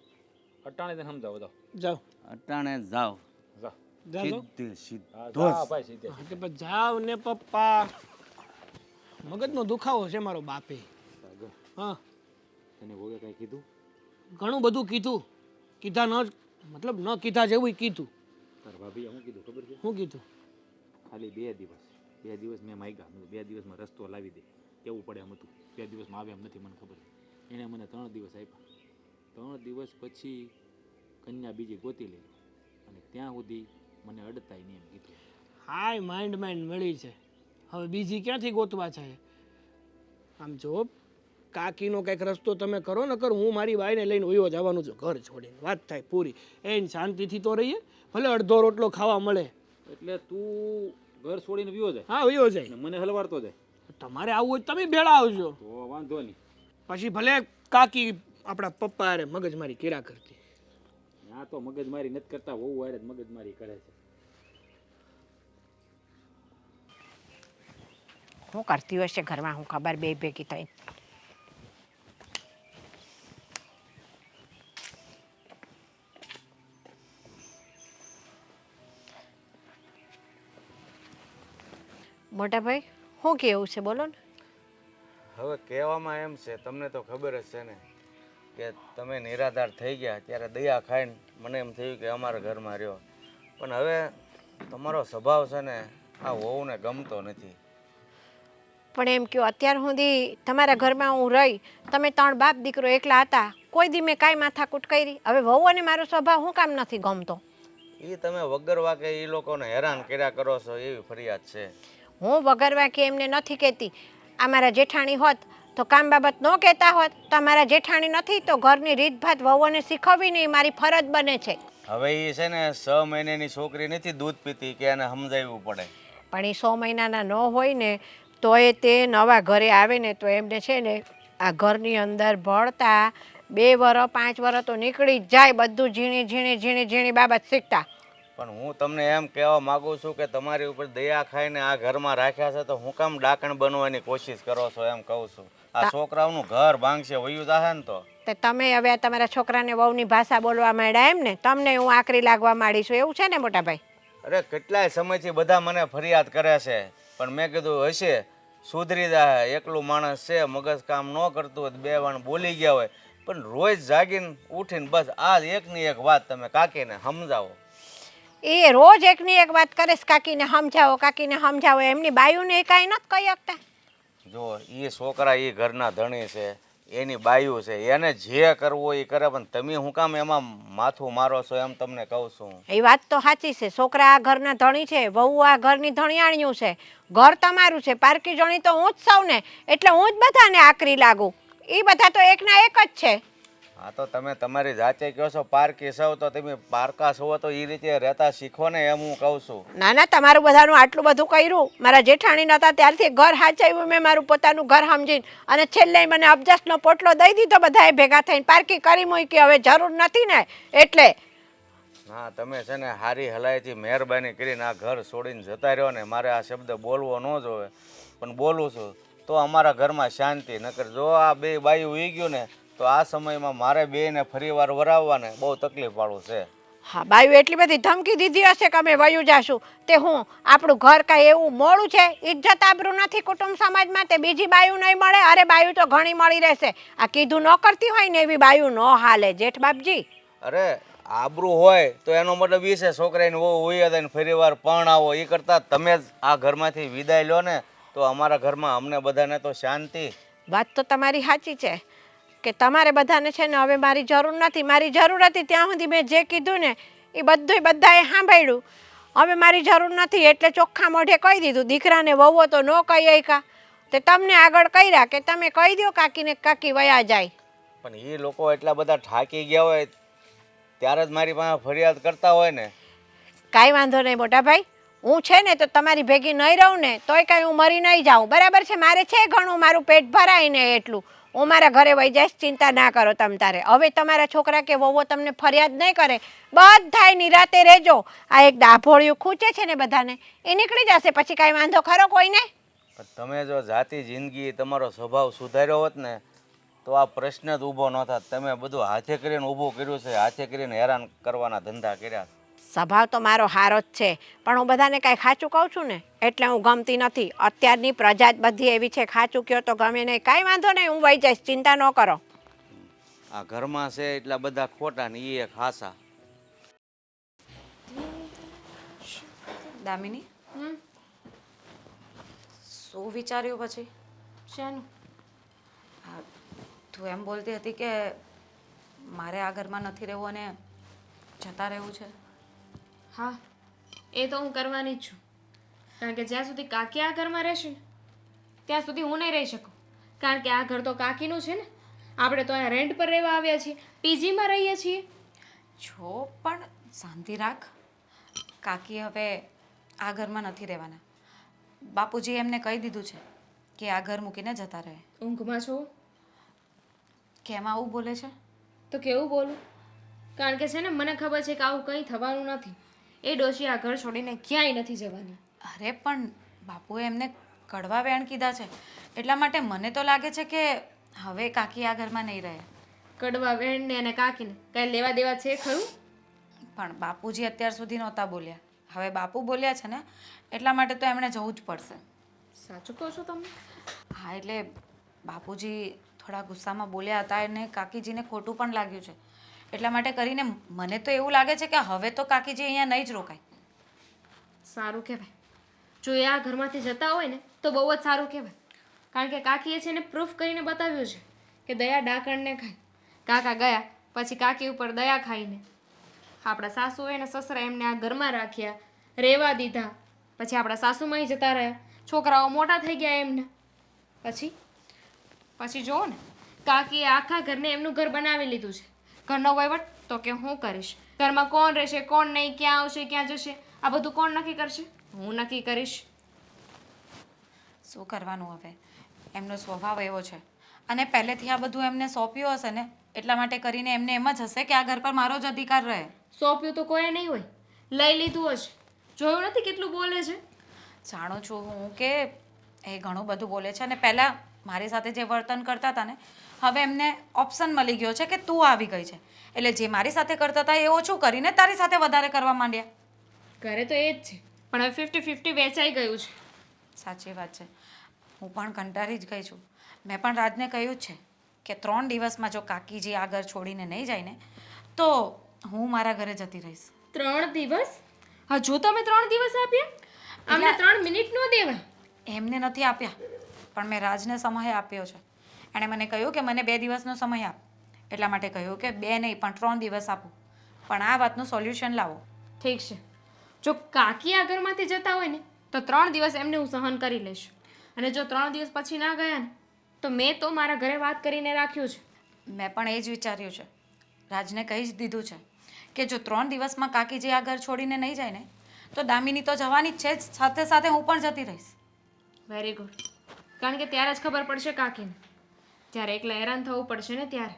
S5: અટાણે જ સમજાવો. જાઓ
S3: જાઓ
S4: અટાણે જાઓ,
S5: જાઓ.
S3: જાઓ
S4: સીધે સીધો
S5: હા, જાઓ ભાઈ સીધે.
S3: કે પછી જાવ ને પપ્પા. મગજનો દુખાવો છે મારો બાપે. હા,
S5: તને ભોગે કાંઈ કીધું?
S3: ઘણું બધું કીધું. કીધા ન મતલબ ન કીધા જેવું કીધું.
S5: તાર ભાભીએ શું કીધું ખબર છે?
S3: શું કીધું?
S5: ખાલી 2 દિવસ મેં માગ્યા. 2 દિવસમાં રસ્તો લાવી દે કેવું પડે એમ હતું. 2 દિવસમાં આવે એમ નથી મને ખબર. એણે મને 3 દિવસ આપ્યા. 3 દિવસ પછી કન્યા બીજી ગોતી લે અને ત્યાં સુધી મને અડતાય નહીં એમ કીધું.
S3: હાય માઇન્ડ મળી છે, હવે બીજી ક્યાંથી ગોતવા છે? આમ જો કાકીનો કંઈક રસ્તો તમે કરો ને કરો, હું મારી બાઈને લઈને વયો જવાનું છું ઘર છોડીને. વાત થાય પૂરી. એને શાંતિથી તો રહીએ, ભલે અડધો રોટલો ખાવા મળે.
S5: એટલે તું ઘર છોડીને વિયો જાય
S3: હા, વયો જાય.
S5: અને મને હલવાડતો જાય.
S3: તમારે આવવું હોય તો તમે ભેળા આવજો.
S5: તો વાંધો નહીં.
S3: પછી ભલે કાકી આપણા પપ્પા હારે મગજમારી કર્યા કરતી.
S5: આ તો મગજમારી નથી કરતા, વહુ હારે જ મગજમારી કરે છે.
S2: શું કરતી હોય છે ઘરમાં, હું ખબર બે ભેગી થઈ. મોટા ભાઈ શું કેવું છે બોલો ને.
S4: હવે કહેવામાં એમ છે, તમને તો ખબર જ છે ને કે તમે નિરાધાર થઈ ગયા ત્યારે દયા ખાઈને મને એમ થયું કે અમારા ઘરમાં રહ્યો. પણ હવે તમારો સ્વભાવ છે ને આ વહુને ગમતો નથી.
S2: પણ એમ કહો અત્યાર સુધી તમારા ઘરમાં હું રહી, તમે 3 બાપ દીકરો એકલા હતા, કોઈ દી મેં કાંઈ માથાકૂટ કરી? હવે વહુ અને મારો સ્વભાવ શું કામ નથી ગમતો?
S4: એ તમે વગર વાકે એ લોકોને હેરાન કર્યા કરો છો એવી ફરિયાદ છે.
S2: હું વગર વાંકે એમને નથી કહેતી. આ મારા જેઠાણી હોત તો કામ બાબત ન કહેતા હોત. તમારા જેઠાણી નથી તો ઘરની રીતભાત વહુઓને શીખવવી નહીં મારી ફરજ બને છે.
S4: હવે એ છે ને 6 મહિનાની છોકરી નથી દૂધ પીતી કે એને સમજાવવું પડે.
S2: પણ એ 100 મહિનાના ન હોય ને તોય તે નવા ઘરે આવે ને તો એમને છે ને આ ઘરની અંદર ભળતા 2 વર્ષ 5 વર્ષ તો નીકળી જ જાય, બધું ઝીણી ઝીણી ઝીણી ઝીણી બાબત શીખતા.
S4: પણ હું તમને એમ કહેવા માગું છું કે તમારી ઉપર દયા ખાઈને આ ઘરમાં રાખ્યા છે તો હું કામ ડાકણ બનવાની કોશિશ કરો છો એમ કહું છું. આ છોકરાઓનું ઘર ભાંગશે વયું જાહે ને તો
S2: તમે હવે આ તમારા છોકરાને વહુની ભાષા બોલવા માંડ્યા એમ ને? તમને હું આકરી લાગવા માંડી છું એવું છે ને મોટા ભાઈ?
S4: અરે કેટલાય સમયથી બધા મને ફરિયાદ કરે છે પણ મેં કીધું હશે સુધરી જાય, એકલું માણસ છે, મગજ કામ ન કરતું હોય, 2 વાર બોલી ગયા હોય. પણ રોજ જાગીને ઉઠીને બસ આ એકની એક વાત તમે કાકીને સમજાવો.
S2: એ રોજ એકની એક વાત કરે છે, કાકીને સમજાવો કાકીને સમજાવો. એમની બાયુને કાંઈ નથી કહી શકતા.
S4: જો એ છોકરા એ ઘરના ધણી છે, એની બાયું છે, એને જે કરવું એ કરે. પણ તમે હું કામ એમાં માથું મારો છો એમ તમને કહું છું.
S2: એ વાત તો સાચી છે, છોકરા આ ઘરના ધણી છે, વહુ આ ઘરની ધણિયાણીયું છે, ઘર તમારું છે, પારકી જણી તો હું જ સૌ ને, એટલે હું જ બધાને આકરી લાગુ. એ બધા તો એકના એક જ છે.
S4: હા તો તમે તમારી જાતે કહો છો પારકી સૌ, તો તમે પારકા છો તો એ રીતે રહેતા શીખો ને એમ હું કહું છું.
S2: ના ના, તમારું બધાનું આટલું બધું કર્યું. મારા જેઠાણી નહોતા ત્યારથી ઘર હાચવ્યું મેં, મારું પોતાનું ઘર સમજીને, અને છેલ્લે મને અબજસનો પોટલો દઈ દીધો બધાએ ભેગા થઈને. પારકી કરી મૂકી, હવે જરૂર નથી ને એટલે.
S4: હા તમે છે ને હારી હલાઈથી મહેરબાની કરીને આ ઘર છોડીને જતા રહ્યો ને. મારે આ શબ્દ બોલવો ન જોવે પણ બોલું છું તો અમારા ઘરમાં શાંતિ. નકર જો આ 2 બાયું ઉઈ ગયું ને તો આ સમયમાં મારે 2ને ફરીવાર વરાવવાને બહુ તકલીફ વાળું છે.
S2: હા, બાયું એટલી બધી ધમકી દીધી હશે કે અમે વયું જાશું. તે હું આપણું ઘર કાંઈ એવું મોડું છે? ઇજ્જત આબરૂ નથી કુટુંબ સમાજમાં તે બીજી બાયું નહીં મળે? અરે બાયું તો ઘણી મળી રહેશે. આ કીધું ન કરતી હોય ને એવી બાયું ન હાલે જેઠ બાપજી.
S4: અરે આબરૂ હોય તો એનો મતલબ એ છે છોકરાને બહુ હોય ને ફરીવાર પણ આવો. એ કરતાં તમે જ આ ઘરમાંથી વિદાય લો ને તો અમારા ઘરમાં અમને બધાને તો શાંતિ.
S2: વાત તો તમારી સાચી છે કે તમારે બધાને છે ને હવે મારી જરૂર નથી. મારી જરૂર હતી ત્યાં સુધી મેં જે કીધું ને એ બધુંય બધાએ સાંભળ્યું. હવે મારી જરૂર નથી એટલે ચોખ્ખા મોઢે કહી દીધું. દીકરાને વહુઓ તો ન કહી શકા તે તમને આગળ કર્યા કે તમે કહી દો કાકીને, કાકી વયા જાય.
S4: પણ એ લોકો એટલા બધા થાકી ગયા હોય ત્યારે જ મારી પાસે ફરિયાદ કરતા હોય ને.
S2: કાંઈ વાંધો નહીં મોટા ભાઈ, હું છે ને તો તમારી ભેગી નહીં રહું ને તોય કાંઈ હું મરી નહીં જાઉં, બરાબર છે? મારે છે ઘણું, મારું પેટ ભરાય ને એટલું. હું મારા ઘરે વહી જઈશ, ચિંતા ના કરો તમ તારે. હવે તમારા છોકરા કે વહુઓ તમને ફરિયાદ નહીં કરે, બધાય નિરાતે રહેજો. આ એક ડાભોળિયું ખૂંચે છે ને બધાને, એ નીકળી જશે પછી. કાંઈ વાંધો ખરો કોઈને?
S4: પણ તમે જો જાતિ જિંદગી તમારો સ્વભાવ સુધાર્યો હોત ને તો આ પ્રશ્ન જ ઊભો ન થાત. તમે બધું હાથે કરીને ઊભું કર્યું છે, હાથે કરીને હેરાન કરવાના ધંધા કર્યા.
S2: સ્વભાવ તો મારો હારો જ છે પણ હું બધાને કાંઈ ખાચું કહું છું ને એટલે હું ગમતી નથી. અત્યારની પ્રજા જ બધી એવી છે, ખાચું કહો તો ગમે નહીં. કાંઈ વાંધો નહીં, હું વહી જઈશ, ચિંતા ન કરો.
S4: આ ઘરમાં છે એટલા બધા ખોટા ને એ એક હાસા.
S6: દામિની, શું વિચાર્યું પછી?
S1: શાનું?
S6: હા, તું એમ બોલતી હતી કે મારે આ ઘરમાં નથી રહેવું અને જતા રહેવું છે.
S1: હા, એ તો હું કરવાની જ છું. કારણ કે જ્યાં સુધી કાકી આ ઘરમાં રહેશે ને ત્યાં સુધી હું નહીં રહી શકું. કારણ કે આ ઘર તો કાકીનું છે ને. આપણે તો અહીંયા રેન્ટ પર રહેવા આવ્યા છીએ, પીજીમાં રહીએ છીએ.
S6: જો પણ શાંતિ રાખ. કાકી હવે આ ઘરમાં નથી રહેવાના. બાપુજીએ એમને કહી દીધું છે કે આ ઘર મૂકીને જતા રહે.
S1: ઊંઘમાં છો
S6: કેમ આવું બોલે છે?
S1: તો કેવું બોલું? કારણ કે છે ને મને ખબર છે કે આવું કંઈ થવાનું નથી. એ ડોશી આ ઘર છોડીને ક્યાંય નથી જવાની.
S6: અરે પણ બાપુએ એમને કડવા વેણ કીધા છે એટલા માટે મને તો લાગે છે કે હવે કાકી આ ઘરમાં નહીં રહે.
S1: કડવા બહેનને અને કાકીને કાંઈ લેવા દેવા છે ખરું?
S6: પણ બાપુજી અત્યાર સુધી નહોતા બોલ્યા, હવે બાપુ બોલ્યા છે ને એટલા માટે તો એમણે જવું જ પડશે.
S1: સાચું કહો છો તમે?
S6: હા એટલે બાપુજી થોડા ગુસ્સામાં બોલ્યા હતા અને કાકીજીને ખોટું પણ લાગ્યું છે. એટલા માટે કરીને મને તો એવું લાગે છે કે હવે તો કાકીજી અહીંયા નહીં જ રોકાય.
S1: સારું કહેવાય. જો એ આ ઘરમાંથી જતા હોય ને તો બહુ જ સારું કહેવાય. કારણ કે કાકીએ છે ને પ્રૂફ કરીને બતાવ્યું છે કે દયા ડાકણને ખાય. કાકા ગયા પછી કાકી ઉપર દયા ખાઈને આપણા સાસુએ ને સસરા એમને આ ઘરમાં રાખ્યા, રહેવા દીધા. પછી આપણા સાસુમાંય જતા રહ્યા, છોકરાઓ મોટા થઈ ગયા એમને. પછી જુઓ ને, કાકીએ આખા ઘરને એમનું ઘર બનાવી લીધું છે. ઘરનો વહીવટ તો કે હું કરીશ. ઘરમાં કોણ રહેશે, કોણ નહીં, ક્યાં આવશે, ક્યાં જશે, આ બધું કોણ નક્કી કરશે? હું નક્કી કરીશ.
S6: શું કરવાનું હવે? એમનો સ્વભાવ એવો છે અને પહેલેથી આ બધું એમને સોંપ્યું હશે ને એટલા માટે કરીને એમને એમ જ હશે કે આ ઘર પર મારો જ અધિકાર રહે.
S1: સોંપ્યું તો કોઈ નહીં હોય, લઈ લીધું હશે. જોયું નથી કેટલું બોલે છે?
S6: જાણું છું હું કે એ ઘણું બધું બોલે છે અને પહેલાં મારી સાથે જે વર્તન કરતા હતા ને હવે એમને ઓપ્શન મળી ગયો છે કે તું આવી ગઈ છે એટલે જે મારી સાથે કરતા હતા એ ઓછું કરીને તારી સાથે વધારે કરવા માંડ્યા.
S1: ઘરે તો એ જ છે, પણ હવે 50-50 વેચાઈ ગયું છે.
S6: સાચી વાત છે. હું પણ કંટાળી જ ગઈ છું. મેં પણ રાજને કહ્યું જ છે કે 3 દિવસમાં જો કાકીજી આ ઘર છોડીને નહીં જાય ને તો હું મારા ઘરે જતી રહીશ.
S1: 3 દિવસ? હજુ તમે 3 દિવસ આપ્યા? અમને 3 મિનિટ નો દેવાય?
S6: એમને નથી આપ્યા પણ મેં રાજને સમય આપ્યો છે. એણે મને કહ્યું કે મને 2 દિવસનો સમય આપ. એટલા માટે કહ્યું કે 2 નહીં પણ 3 દિવસ આપું, પણ આ વાતનું સોલ્યુશન લાવો.
S1: ઠીક છે. જો કાકી આ ઘરમાંથી જતા હોય ને તો 3 દિવસ એમને હું સહન કરી લઈશ. અને જો 3 દિવસ પછી ના ગયા ને તો મેં તો મારા ઘરે વાત કરીને રાખ્યું છે.
S6: મેં પણ એ જ વિચાર્યું છે. રાજને કહી જ દીધું છે કે જો 3 દિવસમાં કાકીજી આ ઘર છોડીને નહીં જાય ને તો દામિની તો જવાની જ છે જ, સાથે સાથે હું પણ જતી રહીશ.
S1: Very good. કારણ કે ત્યારે જ ખબર પડશે કાકીને, જ્યારે એકલા હેરાન થવું પડશે ને ત્યારે.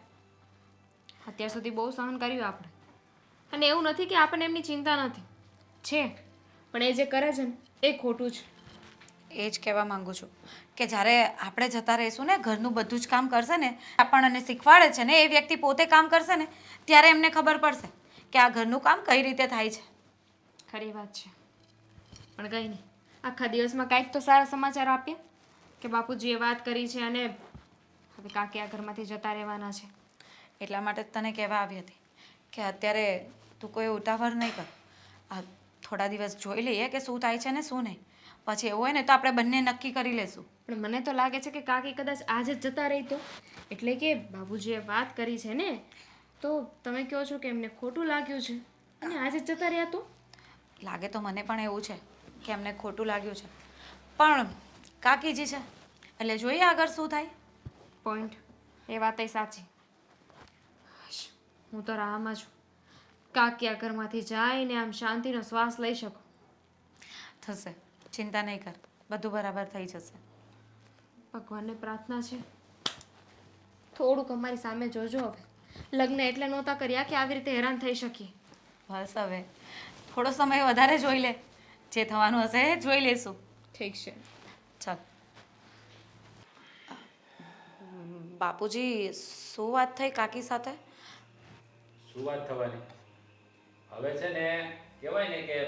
S1: અત્યાર સુધી બહુ સહન કર્યું આપણે, અને એવું નથી કે આપણને એમની ચિંતા નથી, છે, પણ એ જે કરે છે ને એ ખોટું છે.
S6: એ જ કહેવા માંગુ છું કે જ્યારે આપણે જતા રહીશું ને ઘરનું બધું જ કામ કરશે ને આપણને શીખવાડે છે ને એ વ્યક્તિ પોતે કામ કરશે ને ત્યારે એમને ખબર પડશે કે આ ઘરનું કામ કઈ રીતે થાય છે.
S1: ખરી વાત છે. પણ કંઈ નહીં, આખા દિવસમાં કાંઈક તો સારા સમાચાર આપીએ કે બાપુજીએ વાત કરી છે અને હવે કાકી આ ઘરમાંથી જતા રહેવાના છે.
S6: એટલા માટે જ તને કહેવા આવી હતી કે અત્યારે તું કોઈ ઉતાવળ નહીં કર. આ થોડા દિવસ જોઈ લઈએ કે શું થાય છે ને શું નહીં. પછી એવું હોય ને તો આપણે બંને નક્કી કરી લેશું.
S1: પણ મને તો લાગે છે કે કાકી કદાચ આજે જ જતા રહી તો, એટલે કે બાબુજીએ વાત કરી છે ને તો તમે કહો છો કે એમને ખોટું લાગ્યું છે અને આજે જ જતા રહ્યા તો?
S6: લાગે તો મને પણ એવું છે કે એમને ખોટું લાગ્યું છે, પણ કાકીજી છે એટલે જોઈએ આગળ શું થાય.
S1: પોઈન્ટ. એ વાતય સાચી. હું તો રાહમાં છું. કાકી આ ઘરમાંથી જાય ને આમ શાંતિનો શ્વાસ લઈ શકો.
S6: થશે, ચિંતા નહીં કર, બધું બરાબર થઈ જશે.
S1: ભગવાનને પ્રાર્થના છે થોડુંક અમારી સામે જોજો. હવે લગ્ન એટલે નહોતા કર્યા કે આવી રીતે હેરાન થઈ શકીએ.
S6: બસ હવે થોડો સમય વધારે જોઈ લે, જે થવાનું હશે એ જોઈ લેશું.
S1: ઠીક છે.
S6: ચાલ. બાપુજી શું વાત થઈ કાકી સાથે?
S5: શું વાત થવાની? હવે છે ને કહેવાય ને કે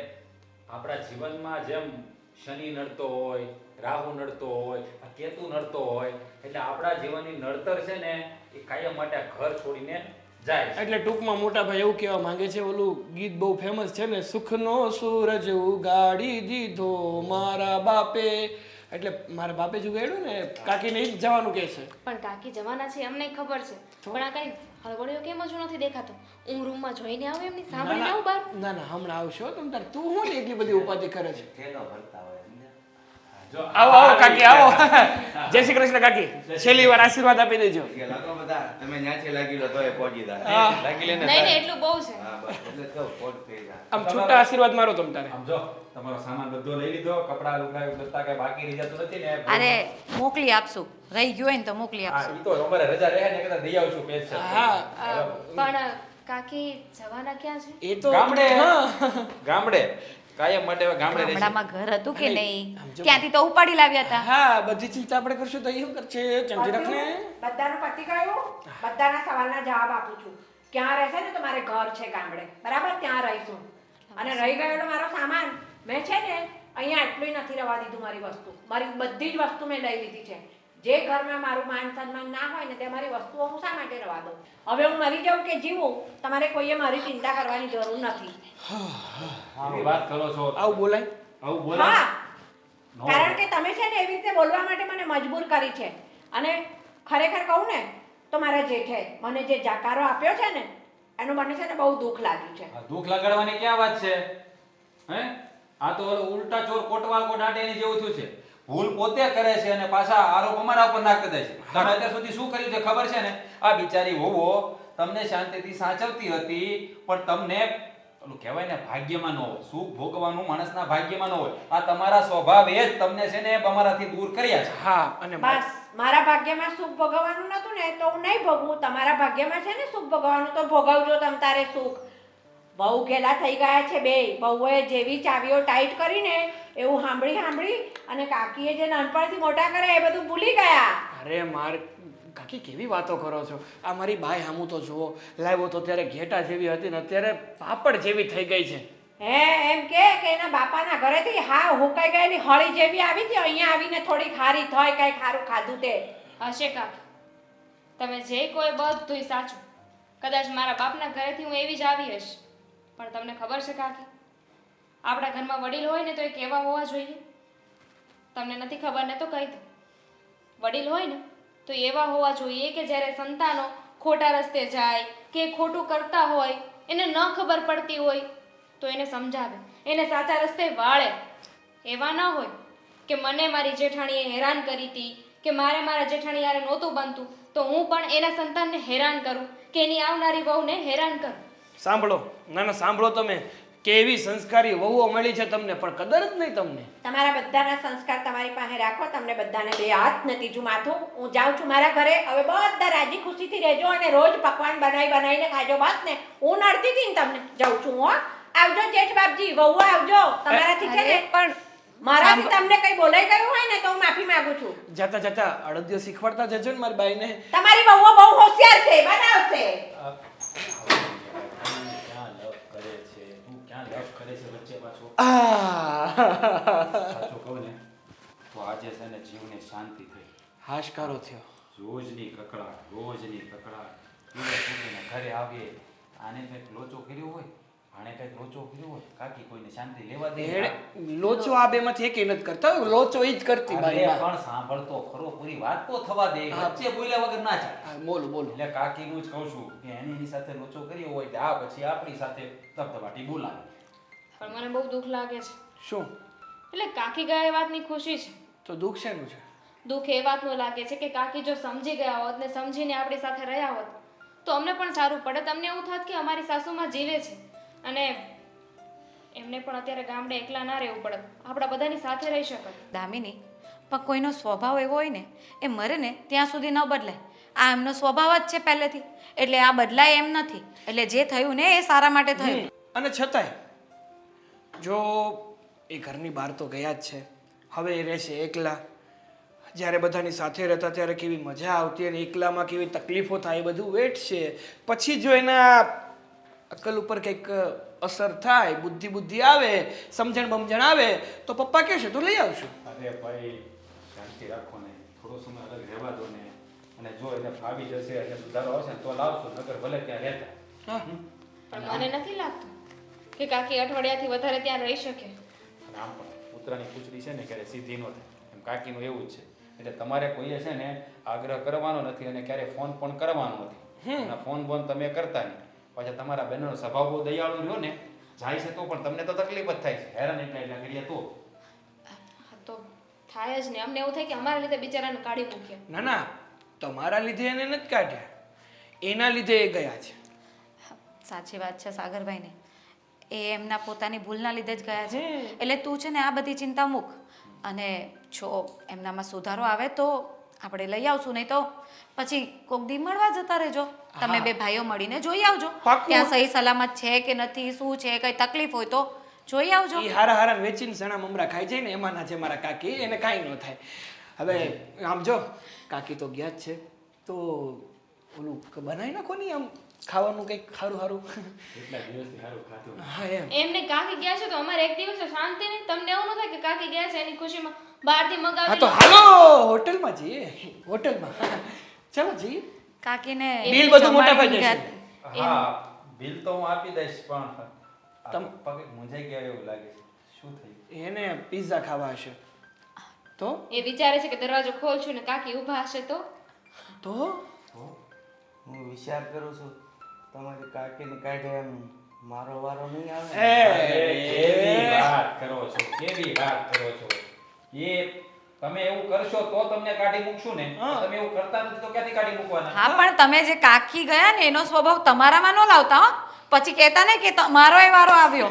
S5: આપણા જીવનમાં જેમ શનિ નડતો હોય, રાહુ નડતો હોય, આ કેતુ નડતો હોય, એટલે આપણા જીવનની નડતર છે ને એ કાયમ માટે ઘર છોડીને જાય છે.
S3: એટલે ટૂંકમાં મોટા ભાઈ એવું કહેવા માંગે છે, ઓલું ગીત બહુ ફેમસ છે ને, સુખનો સૂરજ ઉગાડી દીધો મારા બાપે. એટલે મારા બાપે જ ઉગાડ્યું ને, કાકીને જ જવાનું કહે છે.
S1: પણ કાકી જવાના છે અમને ખબર છે, પણ આ કઈ હળવળિયો કેમ જ નથી દેખાતો? હું રૂમમાં જોઈને આવું એમની સાંભળીને આવું બહાર.
S3: ના ના, હમણાં આવશો તમ તાર. તું હું ને એટલી બધી ઉપાધિ કરે છે.
S4: થેલો ભરતા હોય સમજ્યા?
S5: જો
S3: આવો આવો કાકી આવો. જય શ્રી કૃષ્ણ કાકી. છેલ્લી વાર આશીર્વાદ આપી દેજો.
S4: કે લાગો બધા તમે ન્યાથી લાગી લો તોય પહોંચી જાય.
S3: હા.
S4: લાગી લે ને
S1: નહીં નહીં, એટલું બહુ છે.
S4: હા બસ એટલે કહું પોટ થઈ જાય.
S3: આમ છૂટા આશીર્વાદ મારો તમ તારે.
S5: આમ જો તમારો સામાન બધો લઈ લીધો, કપડા લુગડા બધા કઈ બાકી રહી જતું નથી ને.
S6: અરે મોકલી આપશું, રહી ગયું હોય ને તો મોકલી
S5: હા,
S6: આપશું.
S5: ઈ તો અમારે રજા રહે ને કદાચ દઈ આવશું પેજ.
S3: હા
S1: પણ કાકી જવાના ક્યાં છે?
S3: એ તો
S5: ગામડે.
S3: હા.
S5: ગામડે કાયમ માટે હવે ગામડે રહેશે.
S6: ગામડામાં ઘર હતું કે નહીં? ત્યાંથી તો ઉપાડી લાવ્યા હતા.
S3: હા, બધી ચિંતા આપણે કરશું તો એવું કરશે. ચંદી રાખને.
S2: બધાનું પતી ગયું? બધાના સવાલના જવાબ આપું છું. ક્યાં રહેશે ને તો મારે ઘર છે ગામડે, બરાબર? ત્યાં રહીશું. અને રહી ગયેલો મારો સામાન મેં છે ને અહીંયા આટલું નથી રવા દીધું મારી વસ્તુ. મારી બધી જ વસ્તુ મેં લઈ લીધી છે. જે ઘરમાં મારું માન સન્માન ના હોય ને તે મારી વસ્તુઓ હું શા માટે રવા દઉં? હવે હું મરી જાઉં કે જીવું, તમારે કોઈએ મારી ચિંતા કરવાની જરૂર નથી.
S5: આમ વાત કરો છો
S3: આવું બોલાય?
S5: આવું બોલાય
S2: હા, કારણ કે તમે છે ને એવી રીતે બોલવા માટે મને મજબૂર કરી છે. અને ખરેખર કહું ને તો મારા જેઠે મને જે જાકારો આપ્યો છે ને એનું મને છે ને બહુ દુઃખ લાગ્યું છે.
S5: આ દુઃખ લગાડવાની ક્યાં વાત છે? હે આ તો ઓલો ઉલટા ચોર કોટવાલ કો દાંડે એની જેવું થયું છે. ભૂલ પોતે કરે છે અને પાછા આરોપ અમારા ઉપર નાખી દે છે. તમે અત્યાર સુધી શું કર્યું છે ખબર છે ને? આ બિચારી વહુઓ તમને શાંતિથી સાચવતી હતી, પણ તમને ઓલું કહેવાય ને ભાગ્યમાં ન હોય. સુખ ભોગવવાનું માણસના ભાગ્યમાં ન હોય. આ તમારા સ્વભાવે જ તમને છે ને અમારાથી દૂર કર્યા છે.
S3: હા, અને
S2: બસ મારા ભાગ્યમાં સુખ ભોગવવાનું નતું ને તો હું નહીં ભોગવું. તમારા ભાગ્યમાં છે ને સુખ ભોગવવાનું તો ભોગવજો તમ તારે સુખ. બહુ ઘેલા થઈ ગયા છે બે. બહુએ જેવી ચાવીઓ ટાઈટ કરીને એવું સાંભળી અને કાકીએ જે નાનપણથી મોટા કરે એ બધું ભૂલી ગયા.
S3: અરે માર કાકી કેવી વાતો કરો છો? આ મારી બાઈ હામું તો જુઓ. લાવ્યો તો ત્યારે ઘેટા જેવી હતી ને અત્યારે પાપડ જેવી થઈ ગઈ છે.
S2: હે એમ કે એના બાપાના ઘરેથી હા હુકાઈ ગયેલી હળી જેવી આવી હતી, અહીંયા આવીને થોડી ખારી થઈ, કઈ ખારું ખાધું તે.
S1: હશે કાકી, તમે જે કોઈ બધુંય સાચું. કદાચ મારા બાપના ઘરેથી હું એવી જ આવી હશ. પણ તમને ખબર છે કાકી, આપણા ઘરમાં વડીલ હોય ને તો એ કેવા હોવા જોઈએ? તમને નથી ખબર ને તો કહી દઉં. વડીલ હોય ને તો એવા હોવા જોઈએ કે જ્યારે સંતાનો ખોટા રસ્તે જાય કે ખોટું કરતા હોય, એને ન ખબર પડતી હોય તો એને સમજાવે, એને સાચા રસ્તે વાળે. એવા ન હોય કે મને મારી જેઠાણીએ હેરાન કરી હતી કે મારે મારા જેઠાણી યારે નહોતું બનતું તો હું પણ એના સંતાનને હેરાન કરું કે એની આવનારી વહુને હેરાન કરું.
S3: સાંભળો, ના ના સાંભળો, તમે કેવી સંસ્કારી વહુઓ મળી છે તમને, પણ કદર જ નહીં તમને.
S2: તમારા બધાના સંસ્કાર તમારી પાસે રાખો. તમને બધાને બે હાથ ને ત્રીજું માથું. હું જાઉં છું મારા ઘરે. હવે બધા રાજી ખુશીથી રહેજો અને રોજ પકવાન બનાવીને ખાજો. બસ ને હું નડતી હતી ને તમને. જાઉં છું હો. આવજો જેઠ બાપજી, વહુ આવજો. તમારાથી છે ને પણ મારાથી તમને કઈ બોલાઈ ગયું હોય ને તો હું માફી માંગુ છું.
S3: જતા જતા અડદિયો શીખવાડતા જજો ને મારી બાઈને.
S2: તમારી વહુઓ બહુ હોશિયાર છે, બનાવશે.
S5: ક્યાં લવ કરે છે? તું ક્યાં લવ કરે છે વચ્ચે પાછો? સાચું કહું ને તો આજે છે ને જીવને શાંતિ થઈ.
S3: હાશકારો થયો.
S5: રોજની કકડાટ. દિવસ સુધીને ઘરે આવીએ આને કંઈક લોચો કર્યો હોય, આને કંઈક લોચો કર્યો હોય, કાકી કોઈને શાંતિ લેવા દે.
S3: લોચો આ બેમાંથી એકેય નથી કરતા. લોચો ઈ જ કરતી
S5: અરે
S3: બાઈ.
S5: પણ સાંભળતો ખરો, પૂરી વાત તો થવા દે. વચ્ચે બોલ્યા વગર ના ચાલે.
S3: હા, બોલો બોલો.
S5: એટલે કાકીનું જ કહું છું કે એની સાથે લોચો કર્યો હોય એટલે આ પછી આપણી સાથે ધબધબાટી બોલાવે.
S1: પણ મને બહુ દુઃખ લાગે છે.
S3: શું?
S1: એટલે કાકી ગયા એ વાતની ખુશી છે.
S3: તો દુઃખ શેનું છે?
S1: દુઃખ એ વાતનું લાગે છે કે કાકી જો સમજી ગયા હોત ને સમજીને આપણી સાથે રહ્યા હોત તો અમને પણ સારું પડે. તમને એવું થાત કે અમારી સાસુમાં જીવે છે અને એમને પણ અત્યારે ગામડે એકલા ના રહેવું પડે, આપણા બધાની સાથે રહી શકે.
S6: દામિની, પણ કોઈનો સ્વભાવ એવો હોય ને એ મરે ને ત્યાં સુધી ન બદલાય. આ એમનો સ્વભાવ જ છે પહેલેથી, એટલે આ બદલાય એમ નથી. એટલે જે થયું ને એ સારા માટે થયું.
S3: અને છતાંય જો એ ઘરની બહાર તો ગયા જ છે, હવે એ રહેશે એકલા. જ્યારે બધાની સાથે રહેતા ત્યારે કેવી મજા આવતી અને એકલામાં કેવી તકલીફો થાય એ બધું વેટ છે. પછી જો એના અકલ ઉપર કંઈક અસર થાય, બુદ્ધિ આવે, સમજણ બમજણ આવે તો પપ્પા કહેશે તો લઈ આવશું.
S5: અરે ભાઈ શાંતિ રાખો ને, થોડો સમય અલગ રહેવા દો ને, અને જો એને ફાવી જશે અને સુધારો આવશે ને તો લાવશો, નગર ભલે ત્યાં રહેતા.
S3: હા,
S1: પણ મને નથી લાગતું કે કાકી અઠવાડિયાથી વધારે ત્યાં રહી શકે.
S5: અને આમ પણ કૂતરાની પૂંછડી છે ને ક્યારે સીધી ન થાય, એમ કાકીનું એવું જ છે. એટલે તમારે કોઈએ છે ને આગ્રહ કરવાનો નથી અને ક્યારે ફોન પણ કરવાનો નથી. અને ફોન તમે કરતા નહીં. પાછા તમારા બહેનનો સ્વભાવ બહુ દયાળુ રહ્યો ને, જાય છે તો પણ તમને તો તકલીફ જ થાય છે, હેરાન એટલા કર્યા તો.
S1: હા તો થાય જ ને. અમને એવું થાય કે અમારા લીધે બિચારાને કાઢી મૂક્યા.
S3: ના ના, તમારા લીધે એને નથી કાઢ્યા, એના લીધે એ ગયા છે.
S6: સાચી વાત છે સાગરભાઈને, એ એમના પોતાની ભૂલના લીધે જ ગયા છે. એટલે તું છે ને આ બધી ચિંતા મૂક, અને જો એમનામાં સુધારો આવે તો આપણે લઈ આવશું, નહીં તો પછી કોક દી મળવા જતા રહેજો. તમે બે ભાઈઓ મળીને જોઈ આવજો
S3: પાક્કું.
S6: ત્યાં સહી સલામત છે કે નથી, શું છે, કઈ તકલીફ હોય તો જોઈ આવજો.
S3: એ હારા વેચીને સણા મમરા ખાઈ જાય ને એમાંના છે મારા કાકી, એને કાંઈ ન થાય. હવે આમ જો કાકી તો ગયા જ છે તો ઓલું બનાવી નાખો ને આમ ખાવાનું કંઈક સારું સારું
S5: એટલા દિવસથી સારું ખાધું
S3: હા એમ
S1: એમને કાકી ગયા છે તો અમારે એક દિવસ શાંતિ નહીં. તમને એવું ન થાય કે કાકી ગયા છે એની ખુશીમાં બહારથી
S3: હા
S1: મગાવી
S3: તો હાલો હોટલમાં જઈએ હોટલમાં ચાલો જઈએ
S6: કાકીને
S3: બિલ બધું મોટા ભાઈ
S6: જમાડીને
S3: જશે
S6: ગયા.
S5: હા બિલ તો હું આપી દઈશ પણ
S3: તમ-
S5: પગ મૂંઝાઈ ગયા એવું લાગે છે શું થયું
S3: એને પિઝા ખાવા હશે તો
S1: એ વિચારે છે કે દરવાજો ખોલશું ને કાકી ઊભા હશે તો
S3: તો
S4: હું વિચાર કરું છું તમારી કાકીને કાઢે એમ મારો વારો નહીં આવે
S3: એ
S5: કેવી વાત કરો છો કેવી વાત કરો છો એ તમે એવું કરશો તો તમને કાઢી મૂકશું ને તમે એવું કરતા નથી તો ક્યાંથી કાઢી મૂકવાના
S6: હા પણ તમે જે કાકી ગયા ને એનો સ્વભાવ તમારામાં ન લાવતા હો પછી કહેતા ને કે મારો એ વારો આવ્યો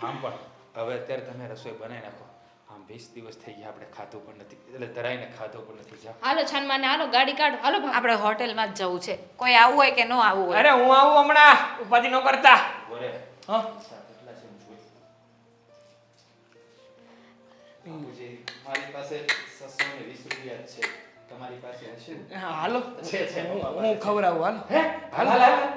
S5: આમ પણ હવે અત્યારે તમે રસોઈ બનાવી નાખો આમ 20 દિવસ થઈ ગયા આપણે ખાધું પણ નથી એટલે ધરાઈને ખાધું પણ નથી જાઓ
S1: હાલો છાનમાને હાલો ગાડી કાઢો હાલો ભાભી.
S6: આપણે હોટેલમાં જ જવું છે કોઈ આવું હોય કે ન આવવું હોય
S3: અરે હું આવું હમણાં ઉપાધિ ન કરતા
S5: બોલે
S3: હા
S5: કેટલા છે હું જોઈ બાપુજી મારી પાસે 620 રૂપિયા જ છે તમારી પાસે હશે
S3: હા, હાલો
S5: છે
S3: હું ખવડાવું હાલો
S5: હે હાલ હાલ હાલ